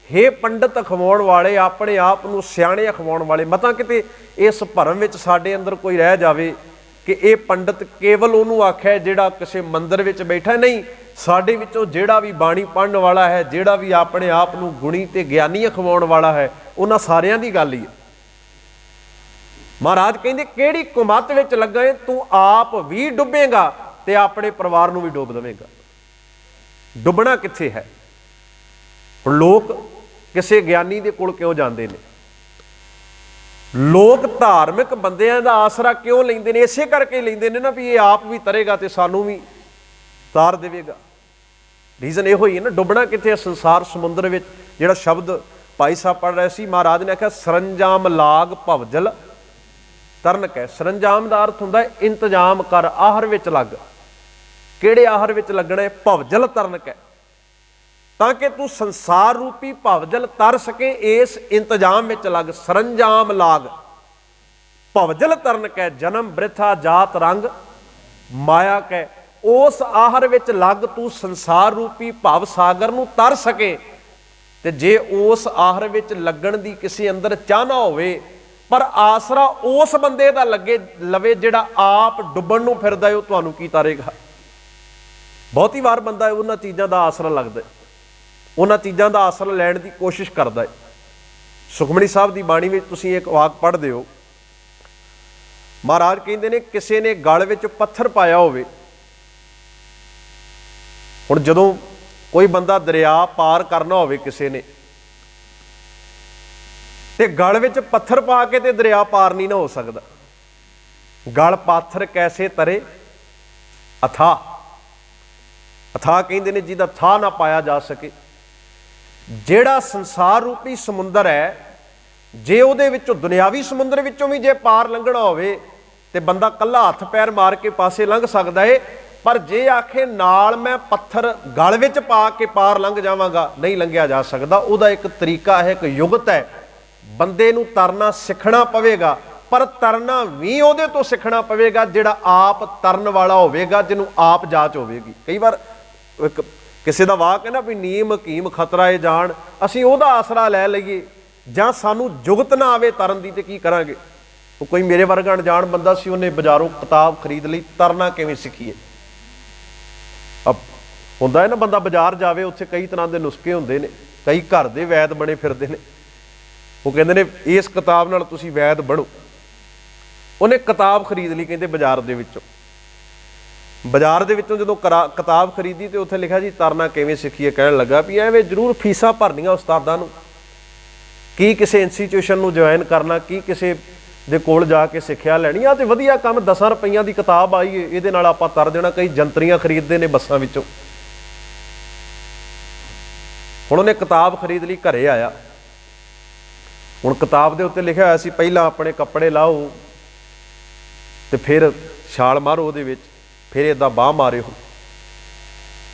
ਹੇ ਪੰਡਤ ਅਖਵਾਉਣ ਵਾਲੇ, ਆਪਣੇ ਆਪ ਨੂੰ ਸਿਆਣੇ ਅਖਵਾਉਣ ਵਾਲੇ। ਮਤਾਂ ਕਿਤੇ ਇਸ ਭਰਮ ਵਿੱਚ ਸਾਡੇ ਅੰਦਰ ਕੋਈ ਰਹਿ ਜਾਵੇ ਕਿ ਇਹ ਪੰਡਤ ਕੇਵਲ ਉਹਨੂੰ ਆਖਿਆ ਜਿਹੜਾ ਕਿਸੇ ਮੰਦਿਰ ਵਿੱਚ ਬੈਠਾ, ਨਹੀਂ, ਸਾਡੇ ਵਿੱਚੋਂ ਜਿਹੜਾ ਵੀ ਬਾਣੀ ਪੜ੍ਹਨ ਵਾਲਾ ਹੈ, ਜਿਹੜਾ ਵੀ ਆਪਣੇ ਆਪ ਨੂੰ ਗੁਣੀ ਤੇ ਗਿਆਨੀ ਅਖਵਾਉਣ ਵਾਲਾ ਹੈ, ਉਹਨਾਂ ਸਾਰਿਆਂ ਦੀ ਗੱਲ ਹੀ ਹੈ। ਮਹਾਰਾਜ ਕਹਿੰਦੇ ਕਿਹੜੀ ਕੁਮਤ ਵਿੱਚ ਲੱਗਾ ਏ, ਤੂੰ ਆਪ ਵੀ ਡੁੱਬੇਗਾ ਤੇ ਆਪਣੇ ਪਰਿਵਾਰ ਨੂੰ ਵੀ ਡੁੱਬ ਦੇਵੇਂਗਾ। ਡੁੱਬਣਾ ਕਿੱਥੇ ਹੈ? ਹੁਣ ਲੋਕ ਕਿਸੇ ਗਿਆਨੀ ਦੇ ਕੋਲ ਕਿਉਂ ਜਾਂਦੇ ਨੇ? ਲੋਕ ਧਾਰਮਿਕ ਬੰਦਿਆਂ ਦਾ ਆਸਰਾ ਕਿਉਂ ਲੈਂਦੇ ਨੇ? ਇਸੇ ਕਰਕੇ ਲੈਂਦੇ ਨੇ ਨਾ ਵੀ ਇਹ ਆਪ ਵੀ ਤਰੇਗਾ ਤੇ ਸਾਨੂੰ ਵੀ ਤਾਰ ਦੇਵੇਗਾ। ਰੀਜ਼ਨ ਇਹੋ ਹੀ ਹੈ ਨਾ। ਡੁੱਬਣਾ ਕਿੱਥੇ ਹੈ? ਸੰਸਾਰ ਸਮੁੰਦਰ ਵਿੱਚ। ਜਿਹੜਾ ਸ਼ਬਦ ਭਾਈ ਸਾਹਿਬ ਪੜ੍ਹ ਰਹੇ ਸੀ, ਮਹਾਰਾਜ ਨੇ ਆਖਿਆ ਸਰੰਜਾਮ ਲਾਗ ਭਵਜਲ ਤਰਨਕ ਹੈ। ਸਰੰਜਾਮ ਦਾ ਅਰਥ ਹੁੰਦਾ ਇੰਤਜ਼ਾਮ ਕਰ, ਆਹਰ ਵਿੱਚ ਲੱਗ। ਕਿਹੜੇ ਆਹਰ ਵਿੱਚ ਲੱਗਣਾ ਹੈ? ਭਵਜਲ ਤਰਨਕ ਹੈ, ਤਾਂ ਕਿ ਤੂੰ ਸੰਸਾਰ ਰੂਪੀ ਭਵਜਲ ਤਰ ਸਕੇ। ਇਸ ਇੰਤਜ਼ਾਮ ਵਿੱਚ ਲੱਗ। ਸਰੰਜਾਮ ਲਾਗ ਭਵਜਲ ਤਰਨਕ ਹੈ, ਜਨਮ ਬ੍ਰਿਥਾ ਜਾਤ ਰੰਗ ਮਾਇਆ ਕੈ। ਉਸ ਆਹਰ ਵਿੱਚ ਲੱਗ, ਤੂੰ ਸੰਸਾਰ ਰੂਪੀ ਭਵ ਸਾਗਰ ਨੂੰ ਤਰ ਸਕੇ। ਤੇ ਜੇ ਉਸ ਆਹਰ ਵਿੱਚ ਲੱਗਣ ਦੀ ਕਿਸੇ ਅੰਦਰ ਚਾਹ ਨਾ ਹੋਵੇ, ਪਰ ਆਸਰਾ ਉਸ ਬੰਦੇ ਦਾ ਲੱਗੇ ਲਵੇ ਜਿਹੜਾ ਆਪ ਡੁੱਬਣ ਨੂੰ ਫਿਰਦਾ ਹੈ, ਉਹ ਤੁਹਾਨੂੰ ਕੀ ਤਾਰੇਗਾ? ਬਹੁਤੀ ਵਾਰ ਬੰਦਾ ਉਹਨਾਂ ਚੀਜ਼ਾਂ ਦਾ ਆਸਰਾ ਲੱਗਦਾ, ਉਹਨਾਂ ਚੀਜ਼ਾਂ ਦਾ ਆਸਰਾ ਲੈਣ ਦੀ ਕੋਸ਼ਿਸ਼ ਕਰਦਾ ਹੈ। ਸੁਖਮਨੀ ਸਾਹਿਬ ਦੀ ਬਾਣੀ ਵਿੱਚ ਤੁਸੀਂ ਇੱਕ ਵਾਕ ਪੜ੍ਹਦੇ ਹੋ, ਮਹਾਰਾਜ ਕਹਿੰਦੇ ਨੇ ਕਿਸੇ ਨੇ ਗਲ ਵਿੱਚ ਪੱਥਰ ਪਾਇਆ ਹੋਵੇ। ਹੁਣ ਜਦੋਂ ਕੋਈ ਬੰਦਾ ਦਰਿਆ ਪਾਰ ਕਰਨਾ ਹੋਵੇ ਕਿਸੇ ਨੇ, ਤੇ ਗਲ ਵਿੱਚ ਪੱਥਰ ਪਾ ਕੇ ਤੇ ਦਰਿਆ ਪਾਰ ਨਹੀਂ ਨਾ ਹੋ ਸਕਦਾ। ਗਲ ਪਾਥਰ ਕੈਸੇ ਤਰੇ ਅਥਾ। ਅਥਾ ਕਹਿੰਦੇ ਨੇ ਜਿਹਦਾ ਥਾਹ ਨਾ ਪਾਇਆ ਜਾ ਸਕੇ। ਜਿਹੜਾ ਸੰਸਾਰ ਰੂਪੀ ਸਮੁੰਦਰ ਹੈ, ਜੇ ਉਹਦੇ ਵਿੱਚੋਂ ਦੁਨਿਆਵੀ ਸਮੁੰਦਰ ਵਿੱਚੋਂ ਵੀ ਜੇ ਪਾਰ ਲੰਘਣਾ ਹੋਵੇ ਤੇ ਬੰਦਾ ਕੱਲਾ ਹੱਥ ਪੈਰ ਮਾਰ ਕੇ ਪਾਸੇ ਲੰਘ ਸਕਦਾ ਏ, ਪਰ ਜੇ ਆਖੇ ਨਾਲ ਮੈਂ ਪੱਥਰ ਗਲ ਵਿੱਚ ਪਾ ਕੇ ਪਾਰ ਲੰਘ ਜਾਵਾਂਗਾ, ਨਹੀਂ ਲੰਘਿਆ ਜਾ ਸਕਦਾ। ਉਹਦਾ ਇੱਕ ਤਰੀਕਾ ਹੈ, ਇੱਕ ਯੁਗਤ ਹੈ। ਬੰਦੇ ਨੂੰ ਤਰਨਾ ਸਿੱਖਣਾ ਪਵੇਗਾ, ਪਰ ਤਰਨਾ ਵੀ ਉਹਦੇ ਤੋਂ ਸਿੱਖਣਾ ਪਵੇਗਾ ਜਿਹੜਾ ਆਪ ਤਰਨ ਵਾਲਾ ਹੋਵੇਗਾ, ਜਿਹਨੂੰ ਆਪ ਜਾਚ ਹੋਵੇਗੀ। ਕਈ ਵਾਰ ਇੱਕ ਕਿਸੇ ਦਾ ਵਾਕ ਹੈ ਨਾ ਵੀ ਨੀਮ ਹਕੀਮ ਖਤਰਾ ਏ ਜਾਣ, ਅਸੀਂ ਉਹਦਾ ਆਸਰਾ ਲੈ ਲਈਏ ਜਾਂ ਸਾਨੂੰ ਜੁਗਤ ਨਾ ਆਵੇ ਤਰਨ ਦੀ, ਤੇ ਕੀ ਕਰਾਂਗੇ? ਉਹ ਕੋਈ ਮੇਰੇ ਵਰਗਾ ਅਣਜਾਣ ਬੰਦਾ ਸੀ, ਉਹਨੇ ਬਾਜ਼ਾਰੋਂ ਕਿਤਾਬ ਖਰੀਦ ਲਈ, ਤਰਨਾ ਕਿਵੇਂ ਸਿੱਖੀਏ। ਹੁੰਦਾ ਹੈ ਨਾ, ਬੰਦਾ ਬਾਜ਼ਾਰ ਜਾਵੇ, ਉੱਥੇ ਕਈ ਤਰ੍ਹਾਂ ਦੇ ਨੁਸਖੇ ਹੁੰਦੇ ਨੇ, ਕਈ ਘਰ ਦੇ ਵੈਦ ਬਣੇ ਫਿਰਦੇ ਨੇ। ਉਹ ਕਹਿੰਦੇ ਨੇ ਇਸ ਕਿਤਾਬ ਨਾਲ ਤੁਸੀਂ ਵੈਦ ਬਣੋ। ਉਹਨੇ ਕਿਤਾਬ ਖਰੀਦ ਲਈ, ਕਹਿੰਦੇ ਬਾਜ਼ਾਰ ਦੇ ਵਿੱਚੋਂ। ਬਾਜ਼ਾਰ ਦੇ ਵਿੱਚੋਂ ਜਦੋਂ ਕਿਤਾਬ ਖਰੀਦੀ ਤੇ ਉੱਥੇ ਲਿਖਿਆ ਜੀ ਤਰਨਾ ਕਿਵੇਂ ਸਿੱਖੀਏ। ਕਹਿਣ ਲੱਗਾ ਵੀ ਐਵੇਂ ਜ਼ਰੂਰ ਫੀਸਾਂ ਭਰਨੀਆਂ ਉਸਤਾਦਾਂ ਨੂੰ, ਕੀ ਕਿਸੇ ਇੰਸਟੀਟਿਊਸ਼ਨ ਨੂੰ ਜੁਆਇਨ ਕਰਨਾ, ਕੀ ਕਿਸੇ ਦੇ ਕੋਲ ਜਾ ਕੇ ਸਿੱਖਿਆ ਲੈਣੀ ਆ। ਤੇ ਵਧੀਆ ਕੰਮ, 10 ਰੁਪਈਆਂ ਦੀ ਕਿਤਾਬ ਆਈ ਏ, ਇਹਦੇ ਨਾਲ ਆਪਾਂ ਤਰ ਦੇਣਾ। ਕਈ ਜੰਤਰੀਆਂ ਖਰੀਦਦੇ ਨੇ ਬੱਸਾਂ ਵਿੱਚੋਂ। ਹੁਣ ਉਹਨੇ ਕਿਤਾਬ ਖਰੀਦ ਲਈ, ਘਰੇ ਆਇਆ। ਹੁਣ ਕਿਤਾਬ ਦੇ ਉੱਤੇ ਲਿਖਿਆ ਹੋਇਆ ਸੀ ਪਹਿਲਾਂ ਆਪਣੇ ਕੱਪੜੇ ਲਾਓ ਤੇ ਫਿਰ ਛਾਲ ਮਾਰੋ ਉਹਦੇ ਵਿੱਚ, ਫਿਰ ਇੱਦਾਂ ਬਾਂਹ ਮਾਰਿਓ।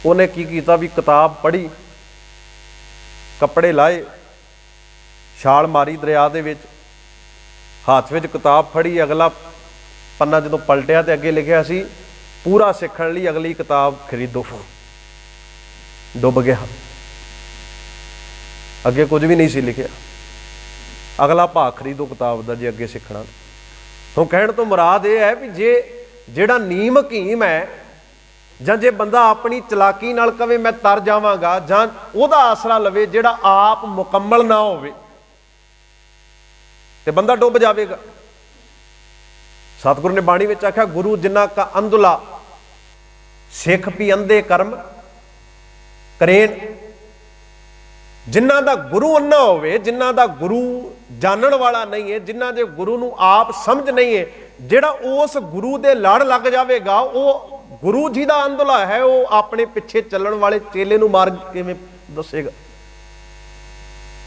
ਉਹਨੇ ਕੀ ਕੀਤਾ ਵੀ ਕਿਤਾਬ ਪੜ੍ਹੀ, ਕੱਪੜੇ ਲਾਏ, ਛਾਲ ਮਾਰੀ ਦਰਿਆ ਦੇ ਵਿੱਚ, ਹੱਥ ਵਿੱਚ ਕਿਤਾਬ ਫੜੀ। ਅਗਲਾ ਪੰਨਾ ਜਦੋਂ ਪਲਟਿਆ ਤੇ ਅੱਗੇ ਲਿਖਿਆ ਸੀ ਪੂਰਾ ਸਿੱਖਣ ਲਈ ਅਗਲੀ ਕਿਤਾਬ ਖਰੀਦੋ। ਡੁੱਬ ਗਿਆ, ਅੱਗੇ ਕੁਝ ਵੀ ਨਹੀਂ ਸੀ ਲਿਖਿਆ। ਅਗਲਾ ਭਾਗ ਖਰੀਦੋ ਕਿਤਾਬ ਦਾ ਜੇ ਅੱਗੇ ਸਿੱਖਣਾ। ਹੁਣ ਕਹਿਣ ਤੋਂ ਮੁਰਾਦ ਇਹ ਹੈ ਵੀ ਜੇ ਜਿਹੜਾ ਨੀਮ ਹਕੀਮ ਹੈ, ਜਾਂ ਜੇ ਬੰਦਾ ਆਪਣੀ ਚਲਾਕੀ ਨਾਲ ਕਵੇ ਮੈਂ ਤਰ ਜਾਵਾਂਗਾ, ਜਾਂ ਉਹਦਾ ਆਸਰਾ ਲਵੇ ਜਿਹੜਾ ਆਪ ਮੁਕੰਮਲ ਨਾ ਹੋਵੇ, ਤੇ ਬੰਦਾ ਡੁੱਬ ਜਾਵੇਗਾ। ਸਤਿਗੁਰੂ ਨੇ ਬਾਣੀ ਵਿੱਚ ਆਖਿਆ ਗੁਰੂ ਜਿਨ੍ਹਾਂ ਕਾ ਅੰਧੁਲਾ ਸਿੱਖ ਵੀ ਅੰਧੇ ਕਰਮ ਕਰੇਨ, ਜਿਨ੍ਹਾਂ ਦਾ ਗੁਰੂ ਅੰਨਾ ਹੋਵੇ, ਜਿਨ੍ਹਾਂ ਦਾ ਗੁਰੂ ਜਾਣਨ ਵਾਲਾ ਨਹੀਂ ਹੈ, ਜਿਨ੍ਹਾਂ ਦੇ ਗੁਰੂ ਨੂੰ ਆਪ ਸਮਝ ਨਹੀਂ ਹੈ, ਜਿਹੜਾ ਉਸ ਗੁਰੂ ਦੇ ਲੜ ਲੱਗ ਜਾਵੇਗਾ, ਉਹ ਗੁਰੂ ਜੀ ਦਾ ਅੰਧਲਾ ਹੈ, ਉਹ ਆਪਣੇ ਪਿੱਛੇ ਚੱਲਣ ਵਾਲੇ ਚੇਲੇ ਨੂੰ ਮਾਰਗ ਕਿਵੇਂ ਦੱਸੇਗਾ।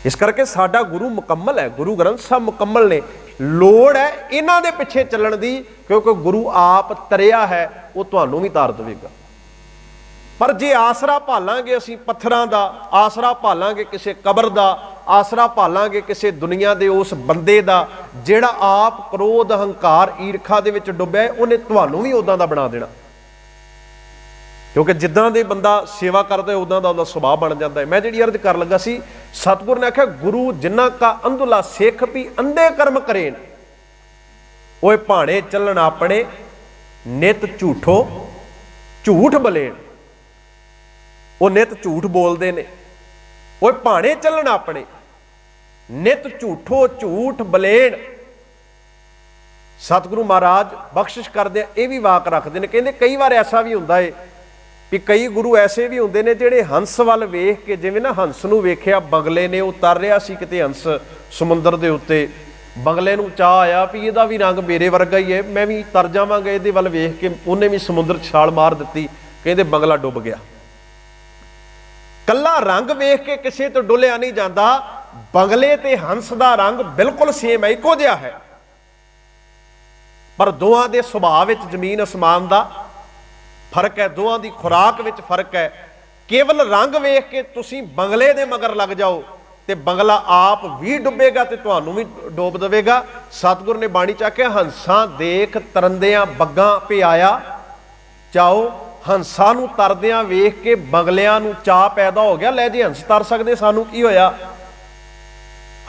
ਇਸ ਕਰਕੇ ਸਾਡਾ ਗੁਰੂ ਮੁਕੰਮਲ ਹੈ, ਗੁਰੂ ਗ੍ਰੰਥ ਸਾਹਿਬ ਮੁਕੰਮਲ ਨੇ। ਲੋੜ ਹੈ ਇਹਨਾਂ ਦੇ ਪਿੱਛੇ ਚੱਲਣ ਦੀ, ਕਿਉਂਕਿ ਗੁਰੂ ਆਪ ਤਰਿਆ ਹੈ, ਉਹ ਤੁਹਾਨੂੰ ਵੀ ਤਾਰ ਦੇਵੇਗਾ। ਪਰ ਜੇ ਆਸਰਾ ਭਾਲਾਂਗੇ ਅਸੀਂ ਪੱਥਰਾਂ ਦਾ, ਆਸਰਾ ਭਾਲਾਂਗੇ ਕਿਸੇ ਕਬਰ ਦਾ, ਆਸਰਾ ਭਾਲਾਂਗੇ ਕਿਸੇ ਦੁਨੀਆ ਦੇ ਉਸ ਬੰਦੇ ਦਾ ਜਿਹੜਾ ਆਪ ਕ੍ਰੋਧ, ਹੰਕਾਰ, ਈਰਖਾ ਦੇ ਵਿੱਚ ਡੁੱਬਿਆ, ਉਹਨੇ ਤੁਹਾਨੂੰ ਵੀ ਉਦਾਂ ਦਾ ਬਣਾ ਦੇਣਾ। ਕਿਉਂਕਿ ਜਿੱਦਾਂ ਦੇ ਬੰਦਾ ਸੇਵਾ ਕਰਦਾ ਉਦਾਂ ਦਾ ਉਹਦਾ ਸੁਭਾਅ ਬਣ ਜਾਂਦਾ ਹੈ। ਮੈਂ ਜਿਹੜੀ ਅਰਜ਼ ਕਰ ਲੱਗਾ ਸੀ, ਸਤਿਗੁਰ ਨੇ ਆਖਿਆ ਗੁਰੂ ਜਿਨ੍ਹਾਂ ਕਾ ਅੰਧੁਲਾ ਸਿੱਖ ਵੀ ਅੰਧੇ ਕਰਮ ਕਰੇਨ, ਓਏ ਭਾਣੇ ਚੱਲਣ ਆਪਣੇ ਨਿਤ ਝੂਠੋ ਝੂਠ ਬਲੇਣ। ਉਹ ਨਿਤ ਝੂਠ ਬੋਲਦੇ ਨੇ, ਓਏ ਭਾਣੇ ਚੱਲਣ ਆਪਣੇ ਨਿਤ ਝੂਠੋ ਝੂਠ ਬਲੇਣ। ਸਤਿਗੁਰੂ ਮਹਾਰਾਜ ਬਖਸ਼ਿਸ਼ ਕਰਦੇ ਆ, ਇਹ ਵੀ ਵਾਕ ਰੱਖਦੇ ਨੇ, ਕਹਿੰਦੇ ਕਈ ਵਾਰ ਐਸਾ ਵੀ ਹੁੰਦਾ ਏ ਵੀ ਕਈ ਗੁਰੂ ਐਸੇ ਵੀ ਹੁੰਦੇ ਨੇ ਜਿਹੜੇ ਹੰਸ ਵੱਲ ਵੇਖ ਕੇ, ਜਿਵੇਂ ਨਾ ਹੰਸ ਨੂੰ ਵੇਖਿਆ ਬਗਲੇ ਨੇ, ਉਹ ਤਰ ਰਿਹਾ ਸੀ ਕਿਤੇ ਹੰਸ ਸਮੁੰਦਰ ਦੇ ਉੱਤੇ, ਬਗਲੇ ਨੂੰ ਚਾਹ ਆਇਆ ਵੀ ਇਹਦਾ ਵੀ ਰੰਗ ਮੇਰੇ ਵਰਗਾ ਹੀ ਹੈ, ਮੈਂ ਵੀ ਤਰ ਜਾਵਾਂਗਾ ਇਹਦੇ ਵੱਲ ਵੇਖ ਕੇ। ਉਹਨੇ ਵੀ ਸਮੁੰਦਰ 'ਚ ਛਾਲ ਮਾਰ ਦਿੱਤੀ, ਕਹਿੰਦੇ ਬਗਲਾ ਡੁੱਬ ਗਿਆ। ਕੱਲਾ ਰੰਗ ਵੇਖ ਕੇ ਕਿਸੇ ਤੋਂ ਡੁੱਲਿਆ ਨਹੀਂ ਜਾਂਦਾ, ਬਗਲੇ ਤੇ ਹੰਸ ਦਾ ਰੰਗ ਬਿਲਕੁਲ ਸੇਮ ਹੈ, ਇੱਕੋ ਜਿਹਾ ਹੈ, ਪਰ ਦੋਹਾਂ ਦੇ ਸੁਭਾਅ ਵਿੱਚ ਜ਼ਮੀਨ ਅਸਮਾਨ ਦਾ ਫਰਕ ਹੈ, ਦੋਹਾਂ ਦੀ ਖੁਰਾਕ ਵਿੱਚ ਫਰਕ ਹੈ। ਕੇਵਲ ਰੰਗ ਵੇਖ ਕੇ ਤੁਸੀਂ ਬਗਲੇ ਦੇ ਮਗਰ ਲੱਗ ਜਾਓ ਤੇ ਬਗਲਾ ਆਪ ਵੀ ਡੁੱਬੇਗਾ ਤੇ ਤੁਹਾਨੂੰ ਵੀ ਡੋਬ ਦੇਵੇਗਾ। ਸਤਿਗੁਰ ਨੇ ਬਾਣੀ ਚ ਆਖਿਆ, ਹੰਸਾਂ ਦੇਖ ਤਰੰਦਿਆਂ ਬੱਗਾਂ ਪਿਆਇਆ ਚਾਓ। ਹੰਸਾਂ ਨੂੰ ਤਰਦਿਆਂ ਵੇਖ ਕੇ ਬਗਲਿਆਂ ਨੂੰ ਚਾਅ ਪੈਦਾ ਹੋ ਗਿਆ, ਲੈ ਜੇ ਹੰਸ ਤਰ ਸਕਦੇ ਸਾਨੂੰ ਕੀ ਹੋਇਆ।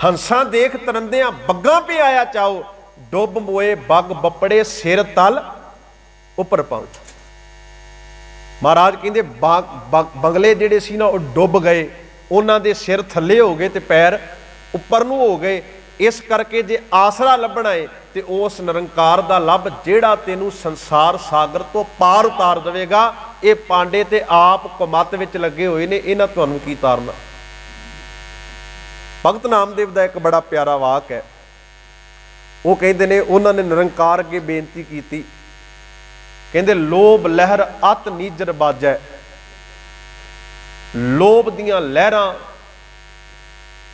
ਹੰਸਾਂ ਦੇਖ ਤਰੰਦਿਆਂ ਬੱਗਾਂ ਪਿਆਇਆ ਚਾਓ, ਡੁੱਬ ਮੋਏ ਬੱਗ ਬੱਪੜੇ ਸਿਰ ਤਲ ਉੱਪਰ ਪਹੁੰਚ। ਮਹਾਰਾਜ ਕਹਿੰਦੇ ਬਗਲੇ ਜਿਹੜੇ ਸੀ ਨਾ ਉਹ ਡੁੱਬ ਗਏ, ਉਹਨਾਂ ਦੇ ਸਿਰ ਥੱਲੇ ਹੋ ਗਏ ਤੇ ਪੈਰ ਉੱਪਰ ਨੂੰ ਹੋ ਗਏ। ਇਸ ਕਰਕੇ ਜੇ ਆਸਰਾ ਲੱਭਣਾ ਹੈ ਤੇ ਉਸ ਨਿਰੰਕਾਰ ਦਾ ਲੱਭ ਜਿਹੜਾ ਤੈਨੂੰ ਸੰਸਾਰ ਸਾਗਰ ਤੋਂ ਪਾਰ ਉਤਾਰ ਦੇਵੇਗਾ। ਇਹ ਪਾਂਡੇ ਤੇ ਆਪ ਕੁਮੱਤ ਵਿੱਚ ਲੱਗੇ ਹੋਏ ਨੇ, ਇਹਨਾਂ ਤੁਹਾਨੂੰ ਕੀ ਤਾਰਨਾ। ਭਗਤ ਨਾਮਦੇਵ ਦਾ ਇੱਕ ਬੜਾ ਪਿਆਰਾ ਵਾਕ ਹੈ, ਉਹ ਕਹਿੰਦੇ ਨੇ, ਉਹਨਾਂ ਨੇ ਨਿਰੰਕਾਰ ਅੱਗੇ ਬੇਨਤੀ ਕੀਤੀ, ਕਹਿੰਦੇ ਲੋਭ ਲਹਿਰ ਅਤ ਨੀਜਰ ਬਾਜੈ। ਲੋਭ ਦੀਆਂ ਲਹਿਰਾਂ